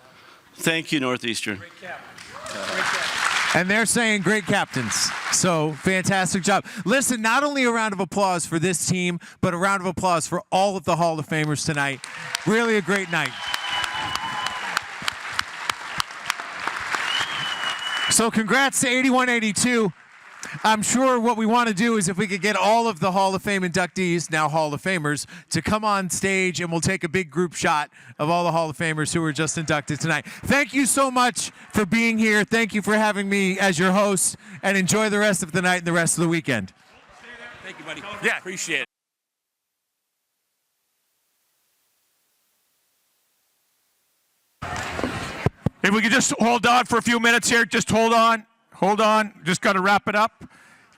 Thank you, Northeastern. Great cap. And they're saying great captains. So fantastic job. Listen, not only a round of applause for this team, but a round of applause for all of the Hall of Famers tonight. Really a great night. So congrats to 81-82. I'm sure what we want to do is if we could get all of the Hall of Fame inductees, now Hall of Famers, to come on stage and we'll take a big group shot of all the Hall of Famers who were just inducted tonight. Thank you so much for being here. Thank you for having me as your host, and enjoy the rest of the night and the rest of the weekend. Thank you, buddy. Yeah, appreciate it. If we could just hold on for a few minutes here, just hold on. Hold on. Just got to wrap it up.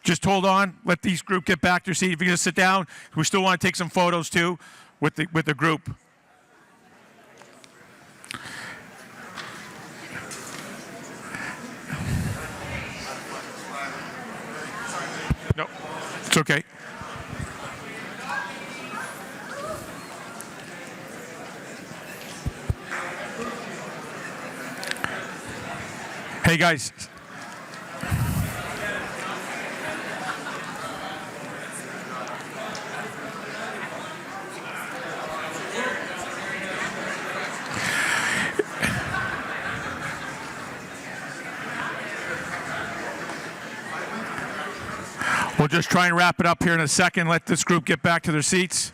Just hold on. Let these group get back to their seat. If you just sit down, we still want to take some photos too with the group. No, it's okay. Hey guys. We'll just try and wrap it up here in a second. Let this group get back to their seats.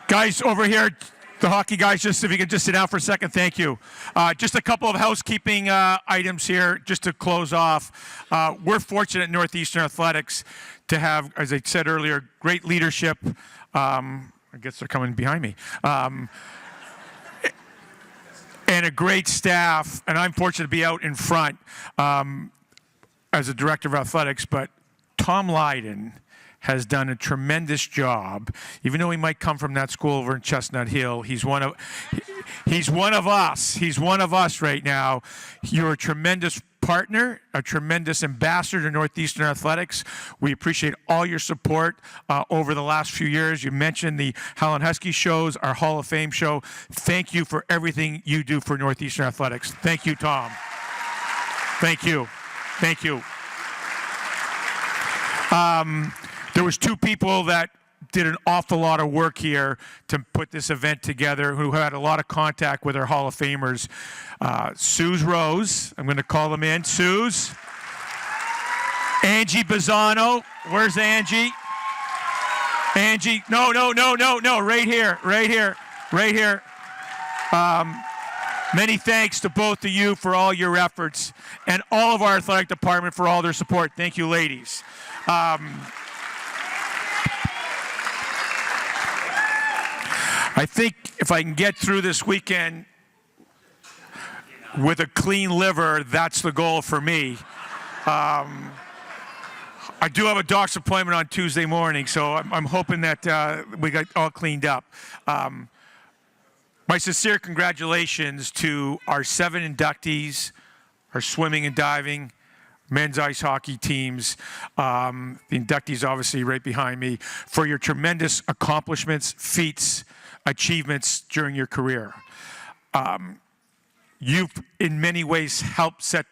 Guys over here, the hockey guys, just if you could just sit down for a second, thank you. Just a couple of housekeeping items here just to close off. We're fortunate in Northeastern Athletics to have, as I said earlier, great leadership. I guess they're coming behind me. And a great staff, and I'm fortunate to be out in front as a director of athletics, but Tom Lydon has done a tremendous job. Even though he might come from that school over in Chestnut Hill, he's one of us. He's one of us right now. You're a tremendous partner, a tremendous ambassador to Northeastern Athletics. We appreciate all your support over the last few years. You mentioned the Howlin' Husky shows, our Hall of Fame show. Thank you for everything you do for Northeastern Athletics. Thank you, Tom. Thank you. Thank you. There was two people that did an awful lot of work here to put this event together who had a lot of contact with our Hall of Famers. Suze Rose, I'm going to call them in. Suze. Angie Bazzano. Where's Angie? Angie. No. Right here. Many thanks to both of you for all your efforts and all of our athletic department for all their support. Thank you, ladies. I think if I can get through this weekend with a clean liver, that's the goal for me. I do have a doctor's appointment on Tuesday morning, so I'm hoping that we got all cleaned up. My sincere congratulations to our 7 inductees, our swimming and diving, men's ice hockey teams, the inductees obviously right behind me, for your tremendous accomplishments, feats, achievements during your career. You've in many ways helped set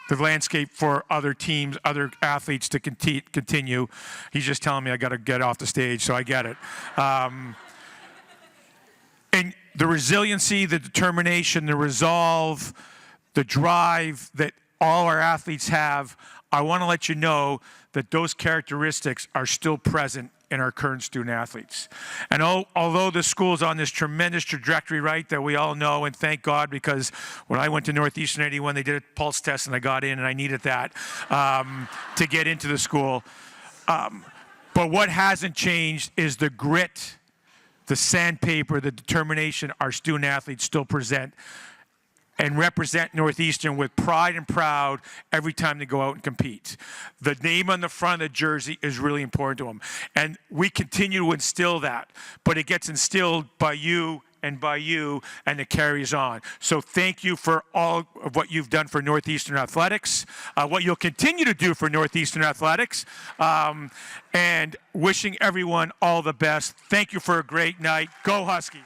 the landscape for other teams, other athletes to continue. He's just telling me I got to get off the stage, so I get it. And the resiliency, the determination, the resolve, the drive that all our athletes have, I want to let you know that those characteristics are still present in our current student athletes. And although the school's on this tremendous trajectory, right, that we all know, and thank God, because when I went to Northeastern 81, they did a pulse test and I got in and I needed that to get into the school. But what hasn't changed is the grit, the sandpaper, the determination our student athletes still present and represent Northeastern with pride and proud every time they go out and compete. The name on the front of the jersey is really important to them. And we continue to instill that, but it gets instilled by you, and it carries on. So thank you for all of what you've done for Northeastern Athletics, what you'll continue to do for Northeastern Athletics, and wishing everyone all the best. Thank you for a great night. Go Huskies.